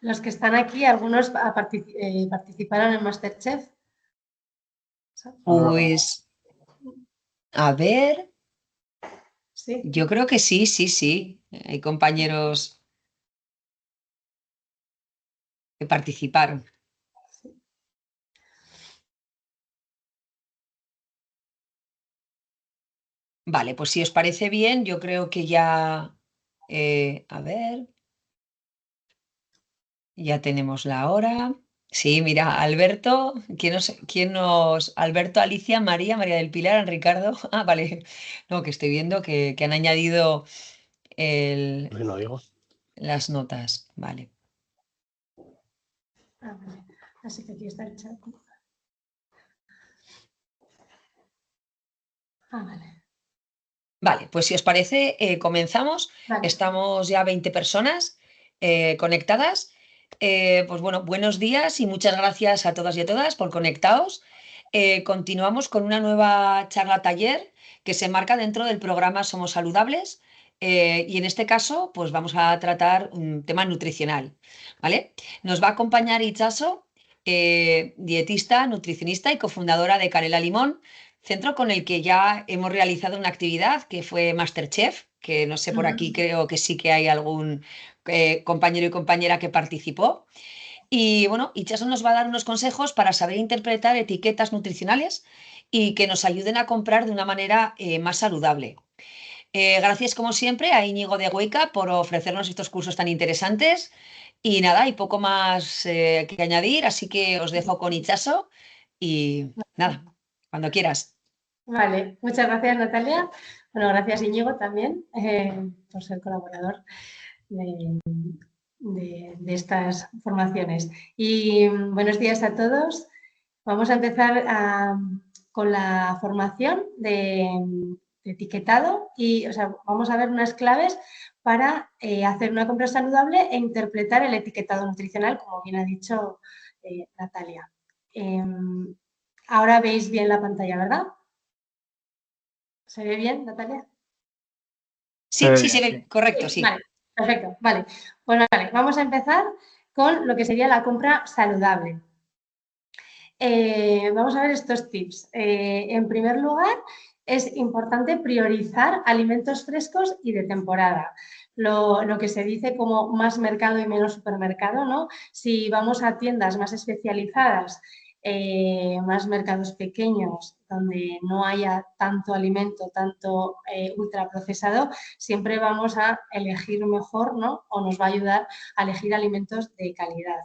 Los que están aquí, algunos participaron en MasterChef. Pues, a ver, Sí. yo creo que sí, sí, sí. Hay compañeros que participaron. Vale, pues si os parece bien, yo creo que ya, a ver, ya tenemos la hora. Sí, mira, Alberto, Alberto, Alicia, María del Pilar, Ricardo. Ah, vale. No, que estoy viendo que han añadido No digo. las notas. Vale. Vale. Así que aquí está el chat. Vale. Vale, pues si os parece, comenzamos. Vale. Estamos ya 20 personas conectadas. Pues bueno, buenos días y muchas gracias a todas y a todas por conectaros. Continuamos con una nueva charla taller que se marca dentro del programa Somos Saludables y en este caso pues vamos a tratar un tema nutricional, ¿vale? Nos va a acompañar Itxaso, dietista, nutricionista y cofundadora de Canela Limón, centro con el que ya hemos realizado una actividad que fue MasterChef, que no sé, por aquí creo que sí que hay algún compañero y compañera que participó. Y bueno, Itxaso nos va a dar unos consejos para saber interpretar etiquetas nutricionales y que nos ayuden a comprar de una manera más saludable. Gracias como siempre a Íñigo de Hueca por ofrecernos estos cursos tan interesantes. Y nada, hay poco más que añadir, así que os dejo con Itxaso y nada, cuando quieras. Vale, muchas gracias Natalia. Bueno, gracias Íñigo también por ser colaborador de estas formaciones. Y buenos días a todos. Vamos a empezar con la formación de etiquetado y vamos a ver unas claves para hacer una compra saludable e interpretar el etiquetado nutricional, como bien ha dicho Natalia. Ahora veis bien la pantalla, ¿verdad? ¿Se ve bien, Natalia? Sí, sí, se ve, correcto, sí. Vale, perfecto, vale. Pues vale, vamos a empezar con lo que sería la compra saludable. Vamos a ver estos tips. En primer lugar, es importante priorizar alimentos frescos y de temporada. Lo que se dice como más mercado y menos supermercado, ¿no? Si vamos a tiendas más especializadas, más mercados pequeños, donde no haya tanto alimento, tanto ultraprocesado, siempre vamos a elegir mejor, ¿no? O nos va a ayudar a elegir alimentos de calidad.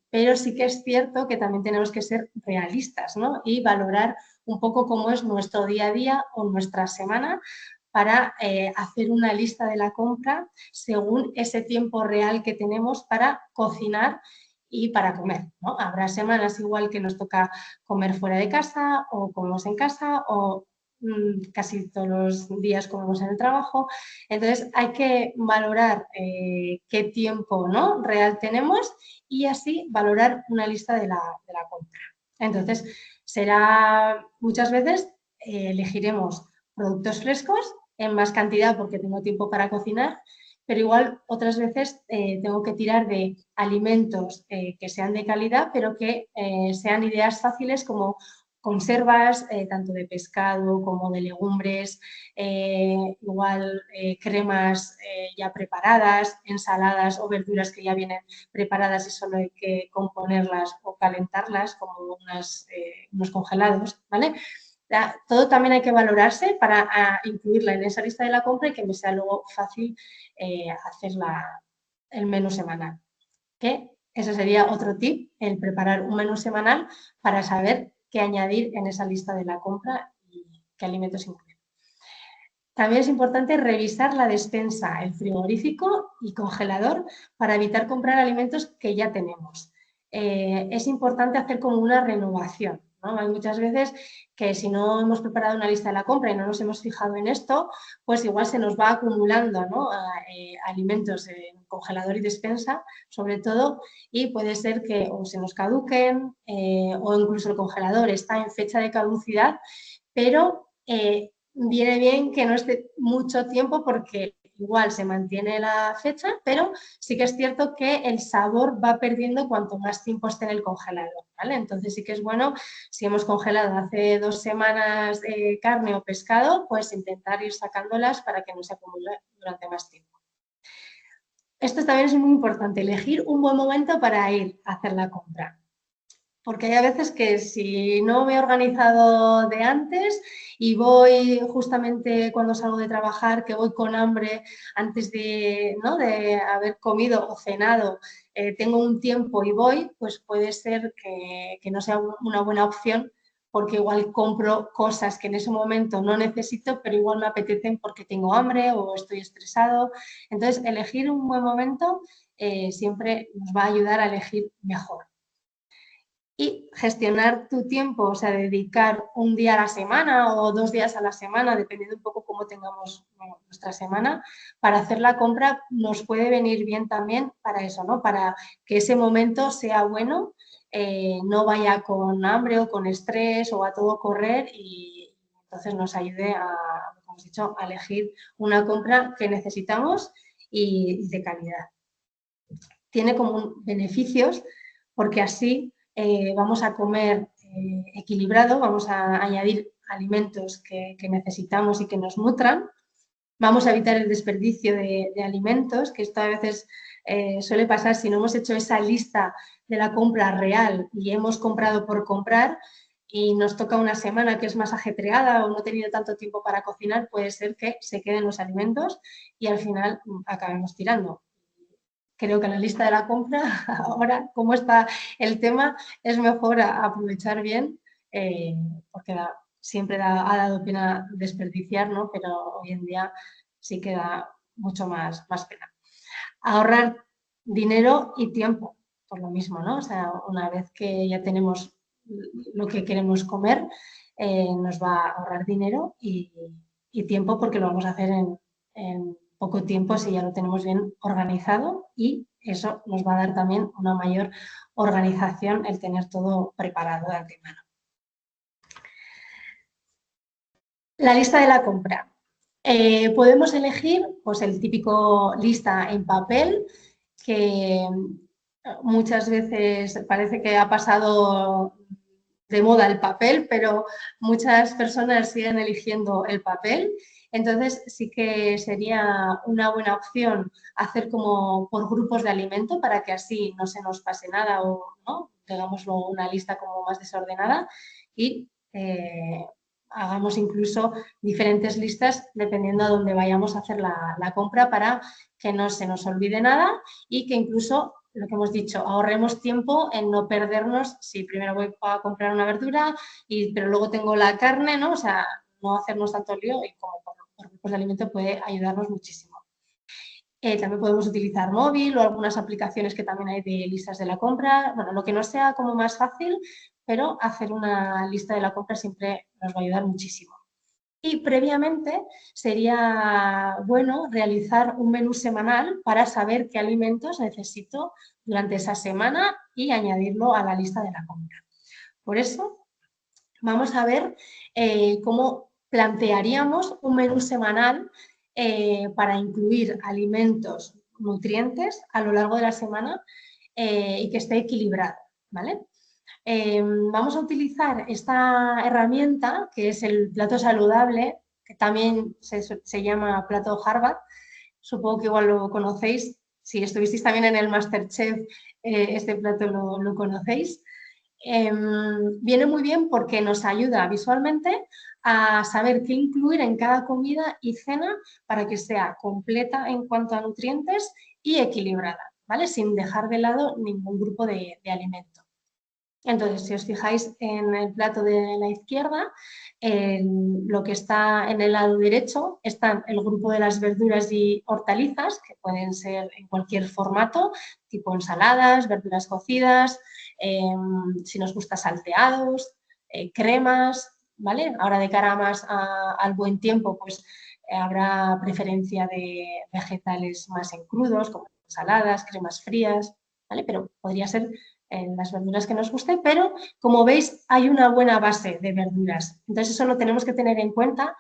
Pero sí que es cierto que también tenemos que ser realistas, ¿no? Y valorar un poco cómo es nuestro día a día o nuestra semana para hacer una lista de la compra según ese tiempo real que tenemos para cocinar y para comer, ¿no? Habrá semanas igual que nos toca comer fuera de casa o comemos en casa o casi todos los días comemos en el trabajo. Entonces hay que valorar qué tiempo, ¿no? real tenemos y así valorar una lista de la compra. Entonces será muchas veces elegiremos productos frescos en más cantidad porque tengo tiempo para cocinar, pero igual otras veces tengo que tirar de alimentos que sean de calidad, pero que sean ideas fáciles como conservas, tanto de pescado como de legumbres, igual cremas ya preparadas, ensaladas o verduras que ya vienen preparadas y solo hay que componerlas o calentarlas como unos congelados, ¿vale? Todo también hay que valorarse para incluirla en esa lista de la compra y que me sea luego fácil hacer el menú semanal. ¿Okay? Ese sería otro tip, el preparar un menú semanal para saber qué añadir en esa lista de la compra y qué alimentos incluir. También es importante revisar la despensa, el frigorífico y congelador para evitar comprar alimentos que ya tenemos. Es importante hacer como una renovación, ¿no? Hay muchas veces que si no hemos preparado una lista de la compra y no nos hemos fijado en esto, pues igual se nos va acumulando, ¿no? Alimentos en congelador y despensa, sobre todo, y puede ser que o se nos caduquen o incluso el congelador está en fecha de caducidad, pero viene bien que no esté mucho tiempo porque igual se mantiene la fecha, pero sí que es cierto que el sabor va perdiendo cuanto más tiempo esté en el congelador, ¿vale? Entonces sí que es bueno, si hemos congelado hace 2 semanas carne o pescado, pues intentar ir sacándolas para que no se acumule durante más tiempo. Esto también es muy importante, elegir un buen momento para ir a hacer la compra. Porque hay a veces que si no me he organizado de antes y voy justamente cuando salgo de trabajar, que voy con hambre antes de, ¿no?, de haber comido o cenado, tengo un tiempo y voy, pues puede ser que no sea una buena opción, porque igual compro cosas que en ese momento no necesito, pero igual me apetecen porque tengo hambre o estoy estresado. Entonces, elegir un buen momento siempre nos va a ayudar a elegir mejor. Y gestionar tu tiempo, o sea, dedicar un día a la semana o 2 días a la semana, dependiendo un poco cómo tengamos nuestra semana, para hacer la compra nos puede venir bien también para eso, ¿no? Para que ese momento sea bueno, no vaya con hambre o con estrés o a todo correr y entonces nos ayude a, como hemos dicho, a elegir una compra que necesitamos y de calidad. Tiene como beneficios porque así vamos a comer equilibrado, vamos a añadir alimentos que necesitamos y que nos nutran, vamos a evitar el desperdicio de alimentos, que esto a veces suele pasar si no hemos hecho esa lista de la compra real y hemos comprado por comprar y nos toca una semana que es más ajetreada o no he tenido tanto tiempo para cocinar, puede ser que se queden los alimentos y al final acabemos tirando. Creo que en la lista de la compra, ahora como está el tema, es mejor aprovechar bien, porque siempre ha dado pena desperdiciar, ¿no? Pero hoy en día sí que da mucho más pena. Ahorrar dinero y tiempo, por lo mismo, ¿no? O sea, una vez que ya tenemos lo que queremos comer, nos va a ahorrar dinero y tiempo porque lo vamos a hacer en poco tiempo si ya lo tenemos bien organizado y eso nos va a dar también una mayor organización el tener todo preparado de antemano. La lista de la compra. Podemos elegir pues, el típico lista en papel que muchas veces parece que ha pasado de moda el papel, pero muchas personas siguen eligiendo el papel. Entonces, sí que sería una buena opción hacer como por grupos de alimento para que así no se nos pase nada o no, digámoslo, una lista como más desordenada y hagamos incluso diferentes listas dependiendo a dónde vayamos a hacer la compra para que no se nos olvide nada y que incluso, lo que hemos dicho, ahorremos tiempo en no perdernos si primero voy a comprar una verdura, pero luego tengo la carne, ¿no? O sea, no hacernos tanto lío y como por grupos de alimento puede ayudarnos muchísimo. También podemos utilizar móvil o algunas aplicaciones que también hay de listas de la compra. Bueno, lo que no sea como más fácil, pero hacer una lista de la compra siempre nos va a ayudar muchísimo. Y previamente sería bueno realizar un menú semanal para saber qué alimentos necesito durante esa semana y añadirlo a la lista de la compra. Por eso vamos a ver cómo plantearíamos un menú semanal para incluir alimentos nutrientes a lo largo de la semana y que esté equilibrado, ¿vale? Vamos a utilizar esta herramienta que es el plato saludable, que también se llama plato Harvard, supongo que igual lo conocéis, si estuvisteis también en el MasterChef, este plato lo conocéis. Viene muy bien porque nos ayuda visualmente a saber qué incluir en cada comida y cena para que sea completa en cuanto a nutrientes y equilibrada, ¿vale? Sin dejar de lado ningún grupo de alimento. Entonces, si os fijáis en el plato de la izquierda, lo que está en el lado derecho están el grupo de las verduras y hortalizas, que pueden ser en cualquier formato, tipo ensaladas, verduras cocidas, si nos gusta salteados, cremas, ¿vale? Ahora de cara más al buen tiempo, pues habrá preferencia de vegetales más en crudos, como ensaladas, cremas frías, ¿vale? Pero podría ser en las verduras que nos guste, pero como veis hay una buena base de verduras. Entonces eso lo tenemos que tener en cuenta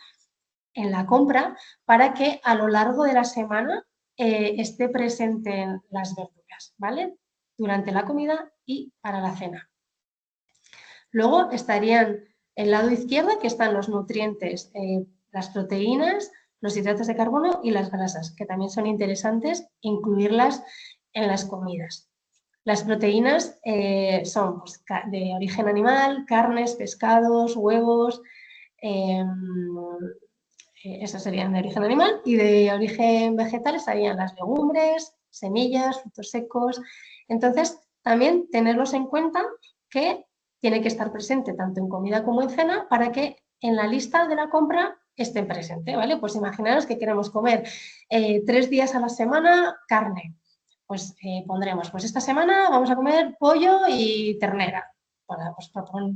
en la compra para que a lo largo de la semana esté presente en las verduras, ¿vale? Durante la comida y para la cena. Luego estarían el lado izquierdo, que están los nutrientes, las proteínas, los hidratos de carbono y las grasas, que también son interesantes incluirlas en las comidas. Las proteínas son pues, de origen animal, carnes, pescados, huevos, esas serían de origen animal, y de origen vegetal estarían las legumbres, semillas, frutos secos. Entonces, también tenerlos en cuenta que tiene que estar presente tanto en comida como en cena para que en la lista de la compra esté presente, ¿vale? Pues imaginaros que queremos comer 3 días a la semana carne. Pues pondremos, pues esta semana vamos a comer pollo y ternera, para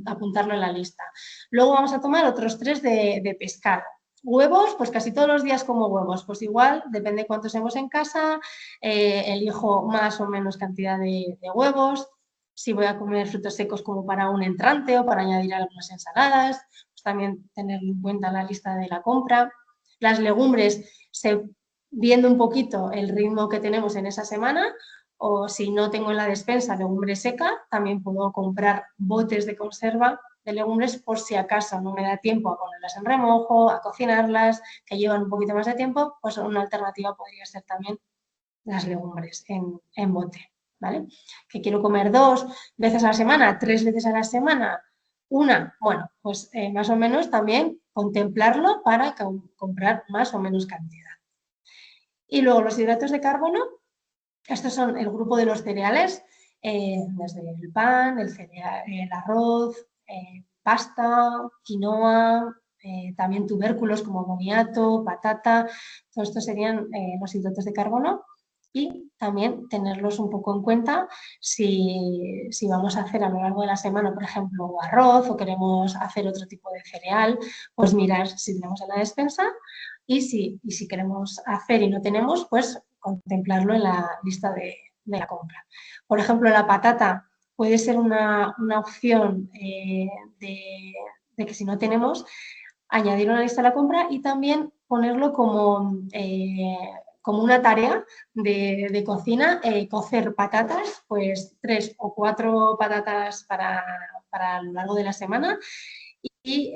apuntarlo en la lista. Luego vamos a tomar otros 3 de pescado. Huevos, pues casi todos los días como huevos, pues igual, depende de cuántos hemos en casa, elijo más o menos cantidad de huevos. Si voy a comer frutos secos como para un entrante o para añadir algunas ensaladas, pues también tener en cuenta la lista de la compra. Las legumbres, viendo un poquito el ritmo que tenemos en esa semana, o si no tengo en la despensa legumbre seca, también puedo comprar botes de conserva de legumbres por si acaso no me da tiempo a ponerlas en remojo, a cocinarlas, que llevan un poquito más de tiempo, pues una alternativa podría ser también las legumbres en bote, ¿vale? Que quiero comer 2 veces a la semana, 3 veces a la semana, una, bueno, pues más o menos también contemplarlo para comprar más o menos cantidad. Y luego los hidratos de carbono, estos son el grupo de los cereales, desde el pan, el arroz, pasta, quinoa, también tubérculos como boniato, patata, todo esto serían los hidratos de carbono. Y también tenerlos un poco en cuenta si vamos a hacer a lo largo de la semana, por ejemplo, arroz o queremos hacer otro tipo de cereal, pues mirar si tenemos en la despensa y si queremos hacer y no tenemos, pues contemplarlo en la lista de la compra. Por ejemplo, la patata puede ser una opción de que si no tenemos, añadir una lista de la compra y también ponerlo como una tarea de cocina, cocer patatas, pues 3 o 4 patatas para lo largo de la semana y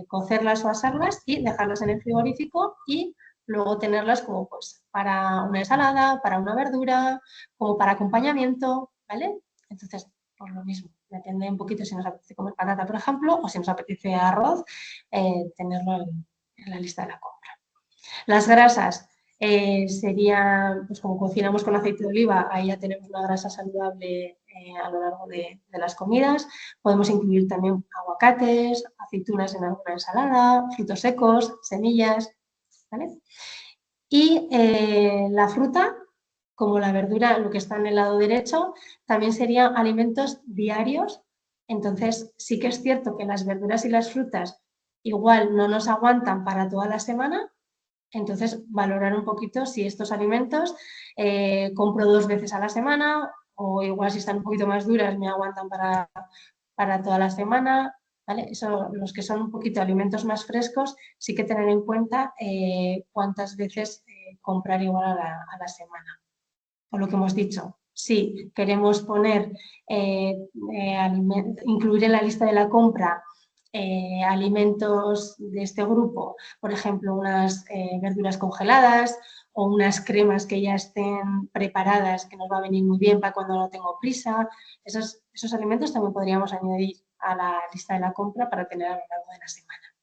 cocerlas o asarlas y dejarlas en el frigorífico y luego tenerlas como pues para una ensalada, para una verdura, como para acompañamiento, ¿vale? Entonces, por lo mismo, depende un poquito si nos apetece comer patata, por ejemplo, o si nos apetece arroz, tenerlo en la lista de la compra. Las grasas serían, pues como cocinamos con aceite de oliva, ahí ya tenemos una grasa saludable a lo largo de las comidas. Podemos incluir también aguacates, aceitunas en alguna ensalada, frutos secos, semillas, ¿vale? Y la fruta, como la verdura, lo que está en el lado derecho, también serían alimentos diarios. Entonces, sí que es cierto que las verduras y las frutas igual no nos aguantan para toda la semana. Entonces, valorar un poquito si estos alimentos compro 2 veces a la semana o igual si están un poquito más duras me aguantan para toda la semana, ¿vale? Eso, los que son un poquito alimentos más frescos, sí que tener en cuenta cuántas veces comprar igual a la semana. Por lo que hemos dicho, si queremos poner, incluir en la lista de la compra alimentos de este grupo, por ejemplo, unas verduras congeladas o unas cremas que ya estén preparadas, que nos va a venir muy bien para cuando no tengo prisa. Esos alimentos también podríamos añadir a la lista de la compra para tener a lo largo de la semana.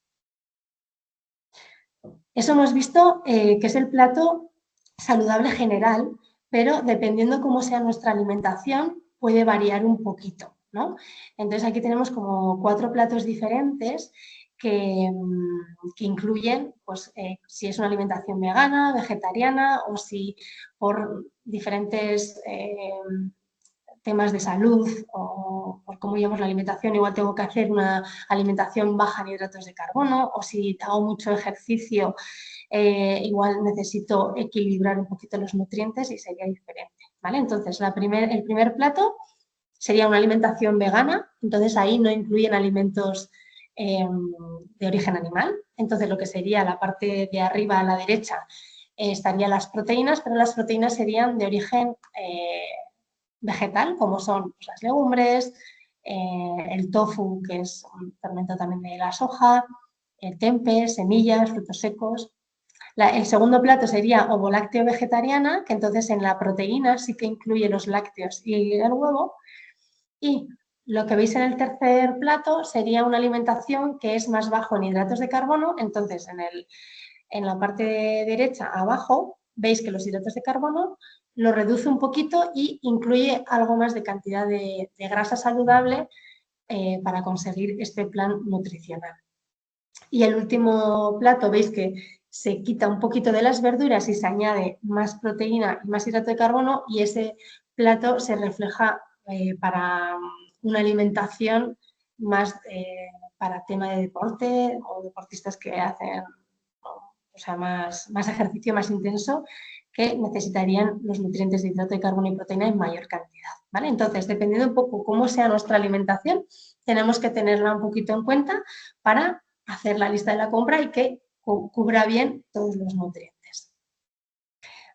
Eso hemos visto que es el plato saludable general, pero dependiendo cómo sea nuestra alimentación puede variar un poquito, ¿no? Entonces aquí tenemos como 4 platos diferentes que incluyen pues, si es una alimentación vegana, vegetariana o si por diferentes temas de salud o por cómo llevamos la alimentación, igual tengo que hacer una alimentación baja en hidratos de carbono o si hago mucho ejercicio, igual necesito equilibrar un poquito los nutrientes y sería diferente, ¿vale? Entonces, el primer plato sería una alimentación vegana, entonces ahí no incluyen alimentos de origen animal. Entonces, lo que sería la parte de arriba a la derecha estarían las proteínas, pero las proteínas serían de origen vegetal, como son pues, las legumbres, el tofu, que es un fermento también de la soja, el tempe, semillas, frutos secos. El segundo plato sería ovolácteo vegetariana, que entonces en la proteína sí que incluye los lácteos y el huevo. Y lo que veis en el tercer plato sería una alimentación que es más bajo en hidratos de carbono. Entonces, en la parte derecha, abajo, veis que los hidratos de carbono lo reduce un poquito y incluye algo más de cantidad de grasa saludable para conseguir este plan nutricional. Y el último plato, veis que se quita un poquito de las verduras y se añade más proteína y más hidrato de carbono, y ese plato se refleja para una alimentación más para tema de deporte o deportistas que hacen más ejercicio, más intenso, que necesitarían los nutrientes de hidrato de carbono y proteína en mayor cantidad, ¿vale? Entonces, dependiendo un poco cómo sea nuestra alimentación, tenemos que tenerla un poquito en cuenta para hacer la lista de la compra y que cubra bien todos los nutrientes.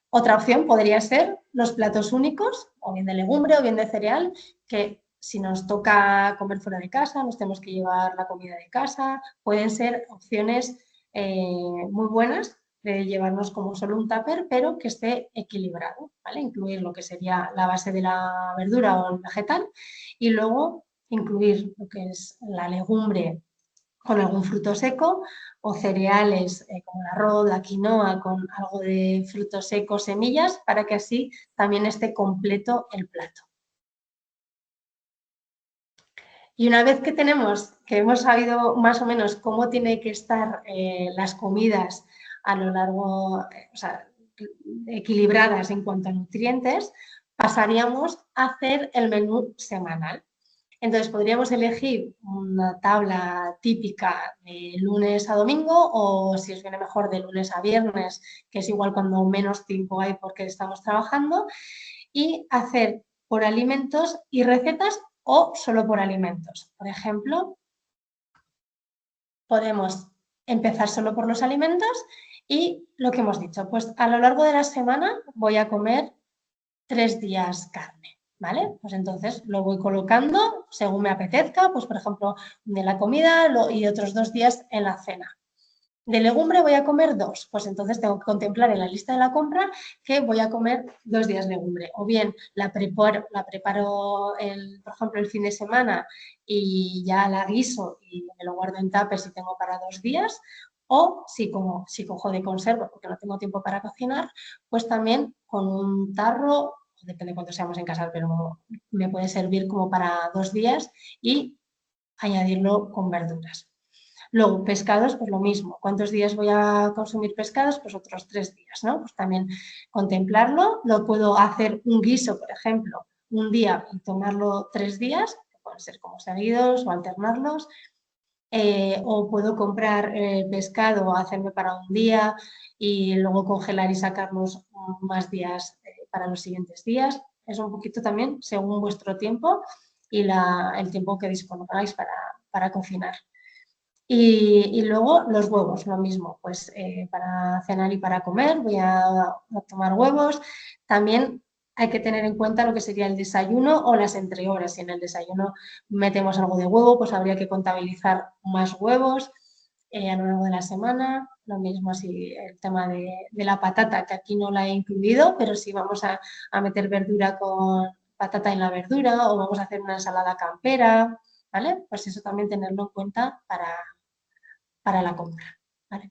Otra opción podría ser los platos únicos, o bien de legumbre o bien de cereal, que si nos toca comer fuera de casa, nos tenemos que llevar la comida de casa, pueden ser opciones muy buenas de llevarnos como solo un tupper, pero que esté equilibrado, ¿vale? Incluir lo que sería la base de la verdura o el vegetal y luego incluir lo que es la legumbre con algún fruto seco o cereales como el arroz, la quinoa con algo de frutos secos, semillas, para que así también esté completo el plato. Y una vez que hemos sabido más o menos cómo tienen que estar las comidas a lo largo, equilibradas en cuanto a nutrientes, pasaríamos a hacer el menú semanal. Entonces, podríamos elegir una tabla típica de lunes a domingo o, si os viene mejor, de lunes a viernes, que es igual cuando menos tiempo hay porque estamos trabajando, y hacer por alimentos y recetas o solo por alimentos. Por ejemplo, podemos empezar solo por los alimentos y lo que hemos dicho, pues a lo largo de la semana voy a comer 3 días carne. ¿Vale? Pues entonces lo voy colocando según me apetezca, pues por ejemplo, de la comida y otros 2 días en la cena. De legumbre voy a comer 2, pues entonces tengo que contemplar en la lista de la compra que voy a comer 2 días legumbre. O bien la preparo por ejemplo, el fin de semana y ya la guiso y me lo guardo en tupper si tengo para 2 días. O si cojo de conserva porque no tengo tiempo para cocinar, pues también con un tarro, depende de cuánto seamos en casa, pero me puede servir como para 2 días y añadirlo con verduras. Luego, pescados, pues lo mismo. ¿Cuántos días voy a consumir pescados? Pues otros 3 días, ¿no? Pues también contemplarlo. Lo puedo hacer un guiso, por ejemplo, un día y tomarlo 3 días, que pueden ser como seguidos o alternarlos. O puedo comprar pescado, hacerme para un día y luego congelar y sacarnos más días para los siguientes días. Es un poquito también según vuestro tiempo y el tiempo que dispongáis para cocinar. Y luego los huevos, lo mismo, pues para cenar y para comer voy a tomar huevos. También hay que tener en cuenta lo que sería el desayuno o las entrehoras. Si en el desayuno metemos algo de huevo, pues habría que contabilizar más huevos a lo largo de la semana. Lo mismo si el tema de la patata, que aquí no la he incluido, pero si vamos a meter verdura con patata en la verdura o vamos a hacer una ensalada campera, ¿vale? Pues eso también tenerlo en cuenta para la compra, ¿vale?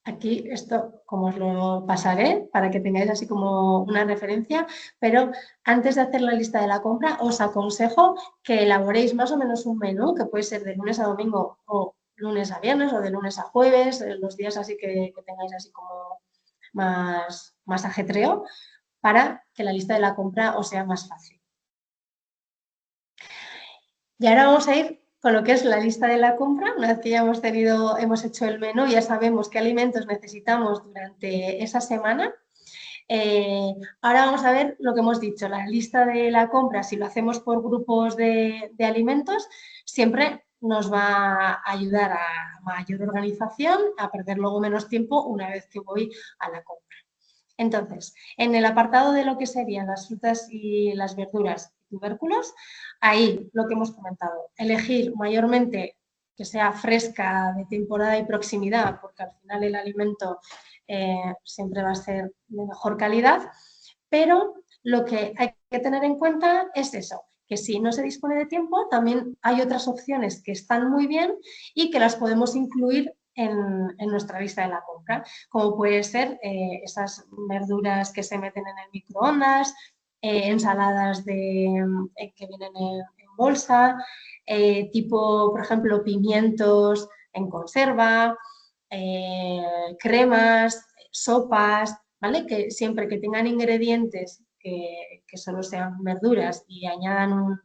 Aquí esto, como os lo pasaré, para que tengáis así como una referencia, pero antes de hacer la lista de la compra, os aconsejo que elaboréis más o menos un menú, que puede ser de lunes a domingo o lunes a viernes o de lunes a jueves, los días así que tengáis así como más ajetreo, para que la lista de la compra os sea más fácil. Y ahora vamos a ir con lo que es la lista de la compra. Una vez que ya hemos hecho el menú, ya sabemos qué alimentos necesitamos durante esa semana. Ahora vamos a ver lo que hemos dicho, la lista de la compra. Si lo hacemos por grupos de alimentos, siempre nos va a ayudar a mayor organización, a perder luego menos tiempo una vez que voy a la compra. Entonces, en el apartado de lo que serían las frutas y las verduras y tubérculos, ahí lo que hemos comentado, elegir mayormente que sea fresca, de temporada y proximidad, porque al final el alimento siempre va a ser de mejor calidad, pero lo que hay que tener en cuenta es eso, que si no se dispone de tiempo, también hay otras opciones que están muy bien y que las podemos incluir en nuestra lista de la compra, como puede ser esas verduras que se meten en el microondas, ensaladas que vienen en bolsa, tipo, por ejemplo, pimientos en conserva, cremas, sopas, ¿vale? Que siempre que tengan ingredientes que solo sean verduras y añadan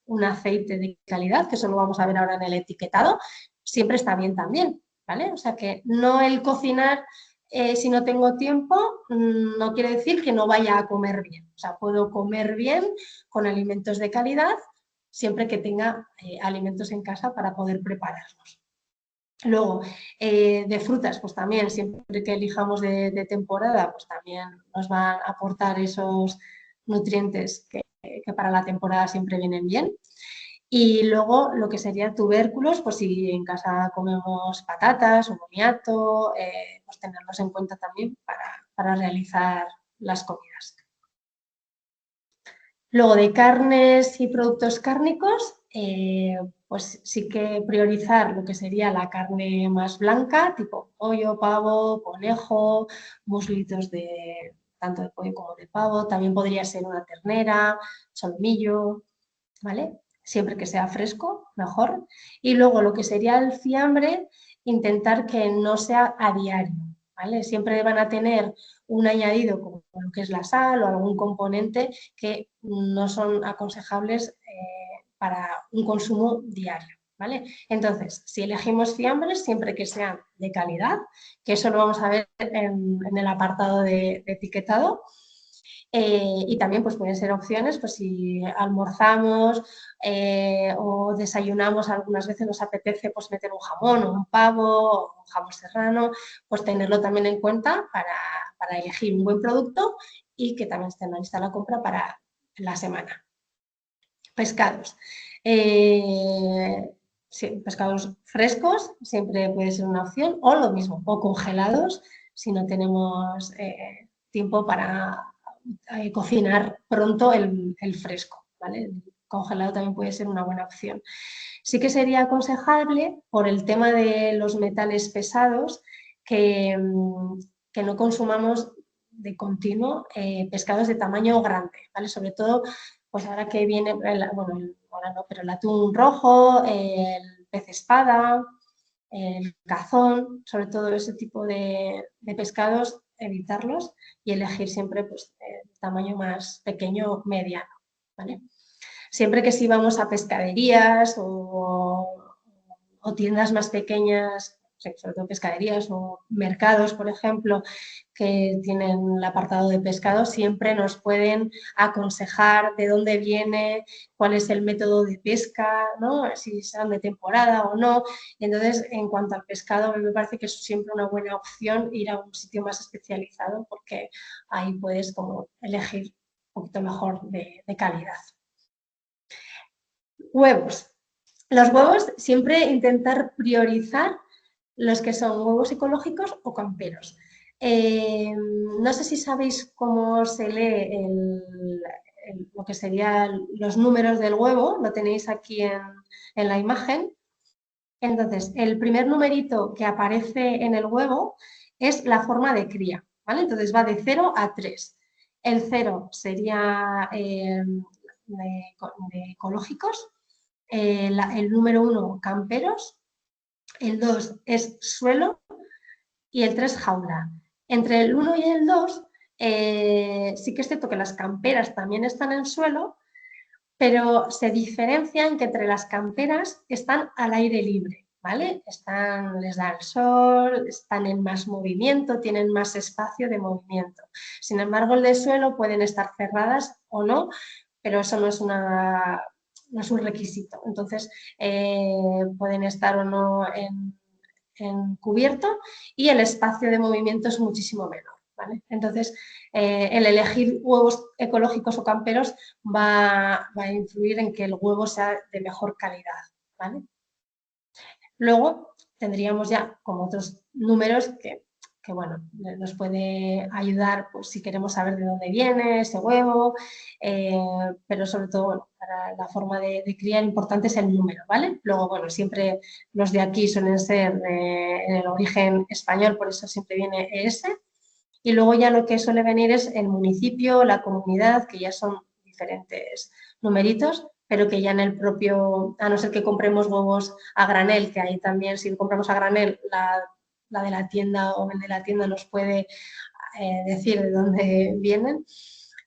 un aceite de calidad, que eso lo vamos a ver ahora en el etiquetado, siempre está bien también, ¿vale? O sea que no el cocinar si no tengo tiempo no quiere decir que no vaya a comer bien. O sea, puedo comer bien con alimentos de calidad siempre que tenga alimentos en casa para poder prepararlos. Luego, de frutas, pues también, siempre que elijamos de temporada, pues también nos van a aportar esos nutrientes que para la temporada siempre vienen bien. Y luego, lo que sería tubérculos, pues si en casa comemos patatas o boniato, pues tenerlos en cuenta también para realizar las comidas. Luego, de carnes y productos cárnicos, pues sí que priorizar lo que sería la carne más blanca, tipo pollo, pavo, conejo, muslitos tanto de pollo como de pavo. También podría ser una ternera, solomillo, ¿vale? Siempre que sea fresco, mejor. Y luego lo que sería el fiambre, intentar que no sea a diario, ¿vale? Siempre van a tener un añadido como lo que es la sal o algún componente que no son aconsejables para un consumo diario, ¿vale? Entonces, si elegimos fiambres, siempre que sean de calidad, que eso lo vamos a ver en el apartado de etiquetado, y también pues pueden ser opciones, pues si almorzamos o desayunamos, algunas veces nos apetece pues meter un jamón o un pavo o un jamón serrano, pues tenerlo también en cuenta para elegir un buen producto y que también esté en la lista de la compra para la semana. Pescados. Sí, pescados frescos siempre puede ser una opción, o lo mismo, o congelados si no tenemos tiempo para cocinar pronto el fresco, ¿vale? El congelado también puede ser una buena opción. Sí que sería aconsejable, por el tema de los metales pesados, que no consumamos de continuo pescados de tamaño grande, ¿vale? Sobre todo, pues ahora que viene, bueno, ahora no, pero el atún rojo, el pez espada, el cazón, sobre todo ese tipo de pescados, evitarlos y elegir siempre pues, el tamaño más pequeño o mediano, ¿vale? Siempre que si vamos a pescaderías o tiendas más pequeñas, sobre todo pescaderías o mercados, por ejemplo, que tienen el apartado de pescado, siempre nos pueden aconsejar de dónde viene, cuál es el método de pesca, ¿no? Si sean de temporada o no. Y entonces, en cuanto al pescado, me parece que es siempre una buena opción ir a un sitio más especializado porque ahí puedes como elegir un poquito mejor de calidad. Huevos. Los huevos siempre intentar priorizar los que son huevos ecológicos o camperos. No sé si sabéis cómo se lee lo que serían los números del huevo, lo tenéis aquí en la imagen. Entonces, el primer numerito que aparece en el huevo es la forma de cría, ¿vale? Entonces va de 0 a 3. El 0 sería de ecológicos, el número 1 camperos, el 2 es suelo y el 3 jaula. Entre el 1 y el 2 sí que es cierto que las camperas también están en suelo, pero se diferencian que entre las camperas están al aire libre, ¿vale? Les da el sol, están en más movimiento, tienen más espacio de movimiento. Sin embargo, el de suelo pueden estar cerradas o no, pero eso no es no es un requisito. Entonces, pueden estar o no en cubierto y el espacio de movimiento es muchísimo menor, ¿vale? Entonces, el elegir huevos ecológicos o camperos va a influir en que el huevo sea de mejor calidad, ¿vale? Luego tendríamos ya como otros números que bueno, nos puede ayudar pues, si queremos saber de dónde viene ese huevo, pero sobre todo bueno, para la forma de criar importante es el número, ¿vale? Luego, bueno, siempre los de aquí suelen ser en el origen español, por eso siempre viene ES. Y luego ya lo que suele venir es el municipio, la comunidad, que ya son diferentes numeritos, pero que ya en el propio, a no ser que compremos huevos a granel, que ahí también si compramos a granel, la de la tienda o el de la tienda nos puede decir de dónde vienen.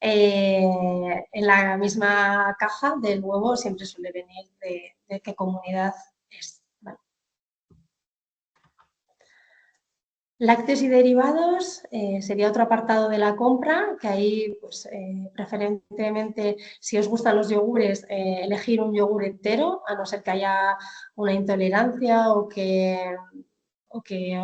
En la misma caja del huevo siempre suele venir de qué comunidad es. ¿Vale? Lácteos y derivados sería otro apartado de la compra, que ahí pues, preferentemente si os gustan los yogures, elegir un yogur entero, a no ser que haya una intolerancia o que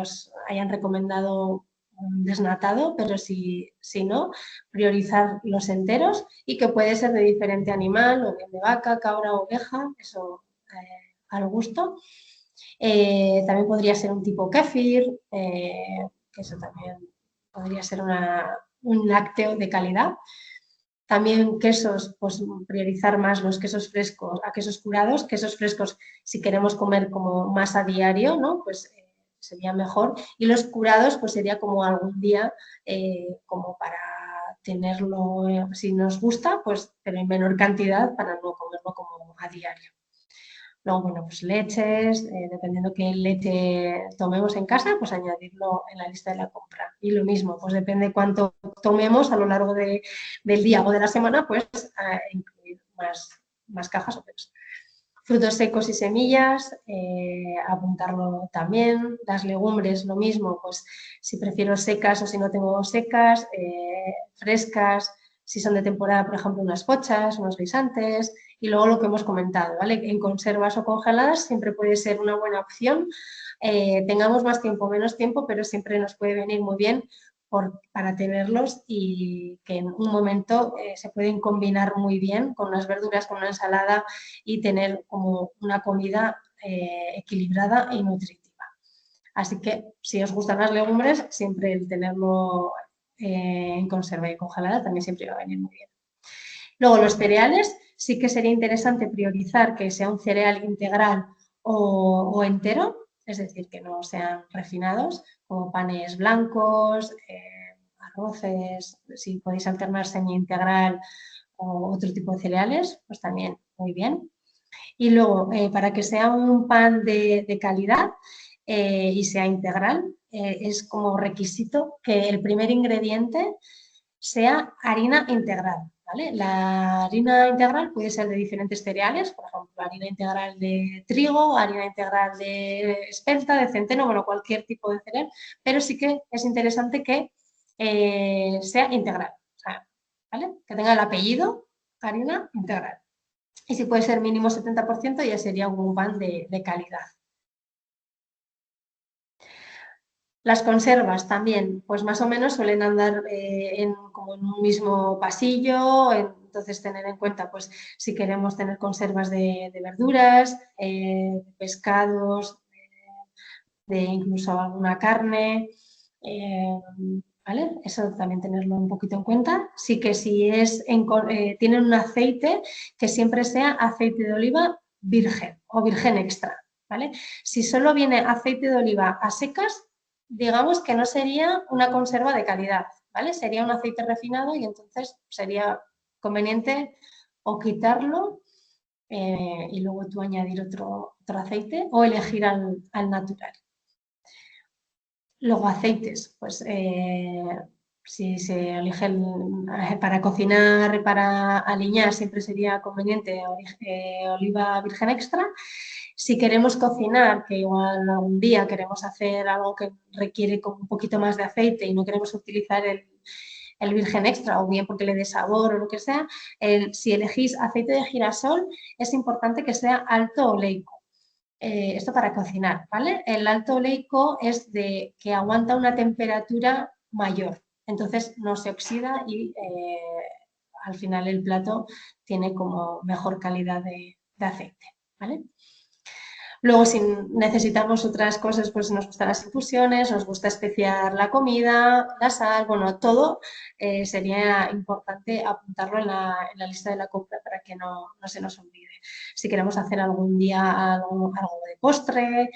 os hayan recomendado un desnatado, pero si no, priorizar los enteros y que puede ser de diferente animal, o bien de vaca, cabra, oveja, eso al gusto. También podría ser un tipo kéfir, que eso también podría ser un lácteo de calidad. También quesos, pues priorizar más los quesos frescos a quesos curados. Quesos frescos, si queremos comer como más a diario, ¿no? Pues sería mejor. Y los curados, pues sería como algún día, como para tenerlo, si nos gusta, pues pero en menor cantidad para no comerlo como a diario. Luego, bueno, pues leches, dependiendo qué leche tomemos en casa, pues añadirlo en la lista de la compra. Y lo mismo, pues depende cuánto tomemos a lo largo del día o de la semana, pues incluir más cajas o menos. Frutos secos y semillas, apuntarlo también. Las legumbres, lo mismo, pues si prefiero secas o si no tengo secas, frescas, si son de temporada, por ejemplo, unas pochas, unos guisantes, y luego lo que hemos comentado, ¿vale? En conservas o congeladas siempre puede ser una buena opción. Tengamos más tiempo o menos tiempo, pero siempre nos puede venir muy bien para tenerlos y que en un momento se pueden combinar muy bien con unas verduras, con una ensalada y tener como una comida equilibrada y nutritiva. Así que si os gustan las legumbres, siempre el tenerlo en conserva y congelada también siempre va a venir muy bien. Luego los cereales, sí que sería interesante priorizar que sea un cereal integral o entero, es decir, que no sean refinados, como panes blancos, arroces, si podéis alternar semi-integral o otro tipo de cereales, pues también muy bien. Y luego, para que sea un pan de calidad y sea integral, es como requisito que el primer ingrediente sea harina integral. ¿Vale? La harina integral puede ser de diferentes cereales, por ejemplo, harina integral de trigo, harina integral de espelta, de centeno, bueno, cualquier tipo de cereal, pero sí que es interesante que sea integral, o sea, ¿vale? Que tenga el apellido harina integral. Y si puede ser mínimo 70%, ya sería un pan de calidad. Las conservas también, pues más o menos suelen andar como en un mismo pasillo, entonces tener en cuenta pues si queremos tener conservas de verduras, de pescados, de incluso alguna carne, ¿vale? Eso también tenerlo un poquito en cuenta. Sí que si tienen un aceite, que siempre sea aceite de oliva virgen o virgen extra, ¿vale? Si solo viene aceite de oliva a secas, digamos que no sería una conserva de calidad, ¿vale? Sería un aceite refinado y entonces sería conveniente o quitarlo y luego tú añadir otro aceite o elegir al natural. Luego aceites, pues si se eligen para cocinar y para aliñar siempre sería conveniente oliva virgen extra. Si queremos cocinar, que igual algún día queremos hacer algo que requiere como un poquito más de aceite y no queremos utilizar el virgen extra o bien porque le dé sabor o lo que sea. Si elegís aceite de girasol, es importante que sea alto oleico. Esto para cocinar, ¿vale? El alto oleico es de que aguanta una temperatura mayor, entonces no se oxida y al final el plato tiene como mejor calidad de aceite, ¿vale? Luego, si necesitamos otras cosas, pues nos gustan las infusiones, nos gusta especiar la comida, la sal, bueno, todo sería importante apuntarlo en la lista de la compra para que no se nos olvide. Si queremos hacer algún día algo de postre,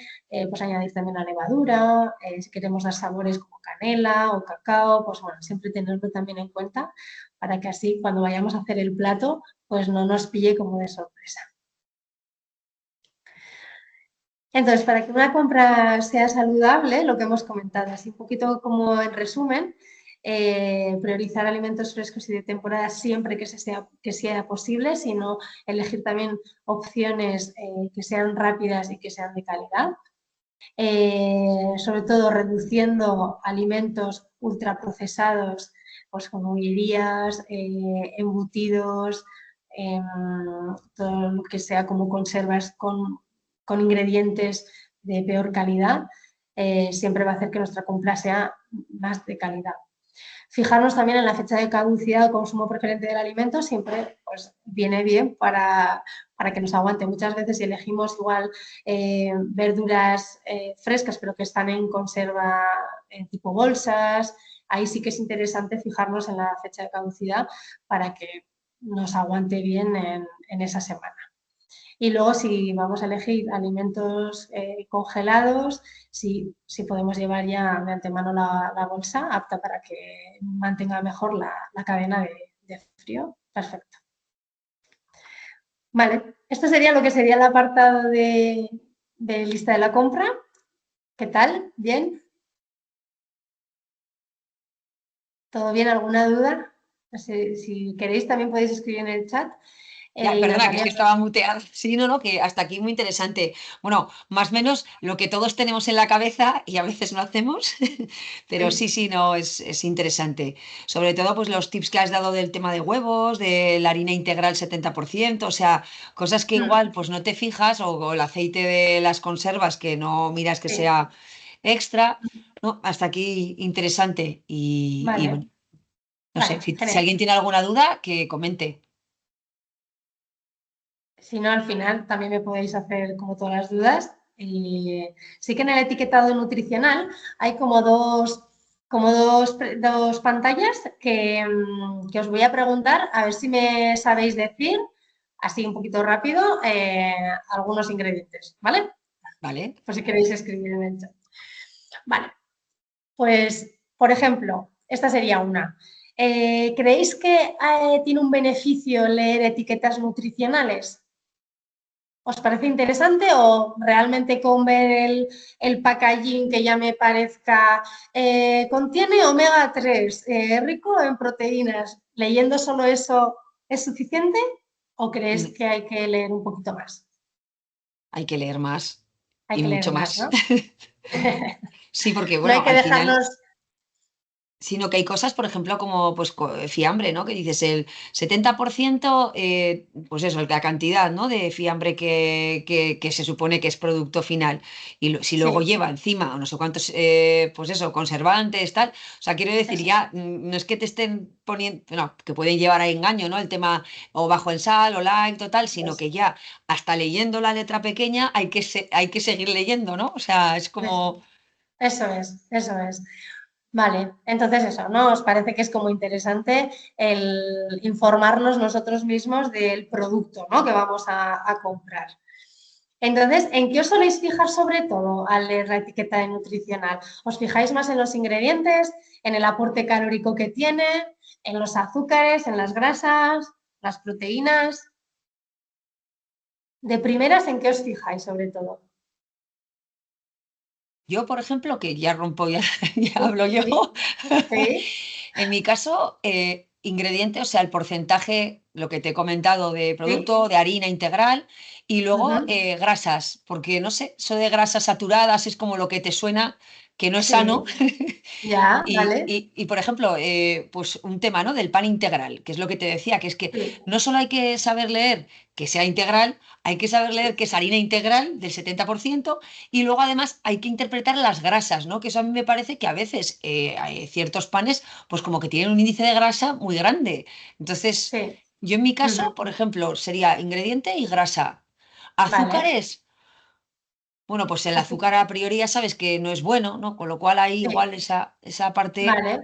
pues añadir también la levadura, si queremos dar sabores como canela o cacao, pues bueno, siempre tenerlo también en cuenta para que así cuando vayamos a hacer el plato, pues no nos pille como de sorpresa. Entonces, para que una compra sea saludable, lo que hemos comentado, así un poquito como en resumen, priorizar alimentos frescos y de temporada siempre que sea posible, sino elegir también opciones que sean rápidas y que sean de calidad. Sobre todo reduciendo alimentos ultraprocesados, pues como bollerías, embutidos, todo lo que sea como conservas con ingredientes de peor calidad, siempre va a hacer que nuestra compra sea más de calidad. Fijarnos también en la fecha de caducidad o consumo preferente del alimento, siempre pues, viene bien para que nos aguante. Muchas veces si elegimos igual verduras frescas pero que están en conserva tipo bolsas, ahí sí que es interesante fijarnos en la fecha de caducidad para que nos aguante bien en esa semana. Y luego si vamos a elegir alimentos congelados, si podemos llevar ya de antemano la bolsa apta para que mantenga mejor la cadena de frío. Perfecto. Vale, esto sería lo que sería el apartado de lista de la compra. ¿Qué tal? ¿Bien? ¿Todo bien? ¿Alguna duda? No sé, si queréis también podéis escribir en el chat. Perdona, que es que estaba muteada. Sí, no, que hasta aquí muy interesante. Bueno, más o menos lo que todos tenemos en la cabeza y a veces no hacemos, pero sí, no, es interesante. Sobre todo, pues los tips que has dado del tema de huevos, de la harina integral 70%, o sea, cosas que igual pues no te fijas, o el aceite de las conservas que no miras que sea extra. No, hasta aquí interesante. Y bueno, no sé, si alguien tiene alguna duda, que comente. Si no, al final también me podéis hacer como todas las dudas. Y sí que en el etiquetado nutricional hay como dos pantallas que os voy a preguntar a ver si me sabéis decir, así un poquito rápido, algunos ingredientes, ¿vale? Vale. Por si queréis escribir en el chat. Vale, pues, por ejemplo, esta sería una. ¿Creéis que tiene un beneficio leer etiquetas nutricionales? ¿Os parece interesante o realmente con ver el packaging que ya me parezca contiene omega 3, rico en proteínas, leyendo solo eso es suficiente o crees que hay que leer un poquito más? Hay que leer más Hay y que leer mucho más, más. ¿no? Sí, porque No hay bueno, que al final... dejarnos... Sino que hay cosas, por ejemplo, como pues fiambre, ¿no? Que dices el 70%, pues eso, la cantidad, ¿no? De fiambre que se supone que es producto final. Y si luego Sí, lleva encima no sé cuántos, pues eso, conservantes, tal. O sea, quiero decir, eso. ya no es que te estén poniendo, no, que pueden llevar a engaño, ¿no? El tema o bajo en sal o light, total, sino que ya hasta leyendo la letra pequeña hay que seguir leyendo, ¿no? O sea, es como... Eso es, eso es. Vale, entonces eso, ¿no? ¿Os parece que es como interesante el informarnos nosotros mismos del producto, ¿no? Que vamos a comprar? Entonces, ¿en qué os soléis fijar sobre todo al leer la etiqueta de nutricional? ¿Os fijáis más en los ingredientes, en el aporte calórico que tiene, en los azúcares, en las grasas, las proteínas? De primeras, ¿en qué os fijáis sobre todo? Yo, por ejemplo, que ya rompo, ya, ya hablo yo. Sí, sí. En mi caso, ingredientes, o sea, el porcentaje, lo que te he comentado de Sí. producto, de harina integral, y luego Uh-huh. grasas, porque no sé, eso de grasas saturadas es como lo que te suena, que no es Sí, sano. ya, vale. Y, por ejemplo, pues un tema, ¿no? Del pan integral, que es lo que te decía, que es que Sí, no solo hay que saber leer que sea integral, hay que saber leer que es harina integral del 70% y luego además hay que interpretar las grasas, ¿no? Que eso a mí me parece que a veces hay ciertos panes pues como que tienen un índice de grasa muy grande. Entonces, sí. yo en mi caso, Ujú, por ejemplo, sería ingrediente y grasa. vale. Azúcares. Bueno, pues el azúcar a priori ya sabes que no es bueno, ¿no? Con lo cual ahí Sí, igual esa parte, vale,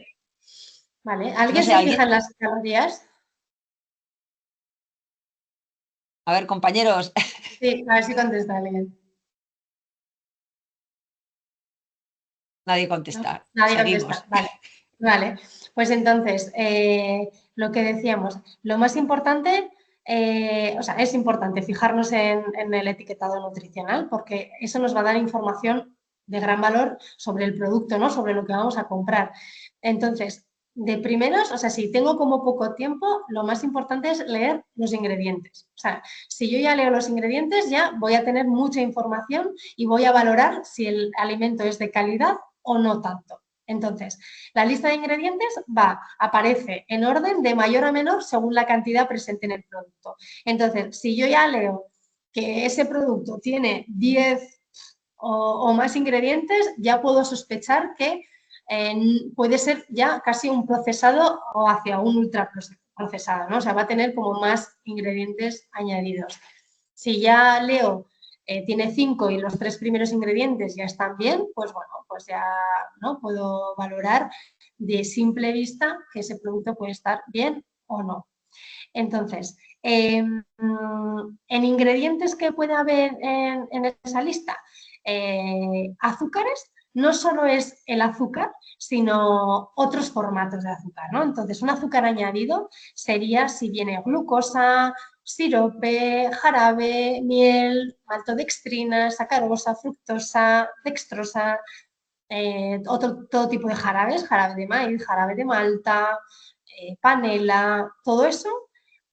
vale. no ¿Alguien sé, se fija alguien, en las calorías? a ver, compañeros, Sí, a ver si contesta alguien. nadie ¿No? contesta. Nadie Seguimos. contesta. Vale, vale. Pues entonces, lo que decíamos, lo más importante, o sea, es importante fijarnos en el etiquetado nutricional porque eso nos va a dar información de gran valor sobre el producto, ¿no? Sobre lo que vamos a comprar. Entonces, de primeros, o sea, si tengo como poco tiempo, lo más importante es leer los ingredientes. O sea, si yo ya leo los ingredientes, ya voy a tener mucha información y voy a valorar si el alimento es de calidad o no tanto. Entonces, la lista de ingredientes aparece en orden de mayor a menor según la cantidad presente en el producto. Entonces, si yo ya leo que ese producto tiene 10 o más ingredientes, ya puedo sospechar que puede ser ya casi un procesado o hacia un ultraprocesado, ¿no? O sea, va a tener como más ingredientes añadidos. Si ya leo tiene 5 y los 3 primeros ingredientes ya están bien, pues bueno, pues ya ¿no? Puedo valorar de simple vista que ese producto puede estar bien o no. Entonces, en ingredientes que puede haber en esa lista, azúcares, no solo es el azúcar, sino otros formatos de azúcar, ¿no? Entonces, un azúcar añadido sería si viene glucosa, sirope, jarabe, miel, maltodextrina, sacarosa, fructosa, dextrosa, todo tipo de jarabes, jarabe de maíz, jarabe de malta, panela, todo eso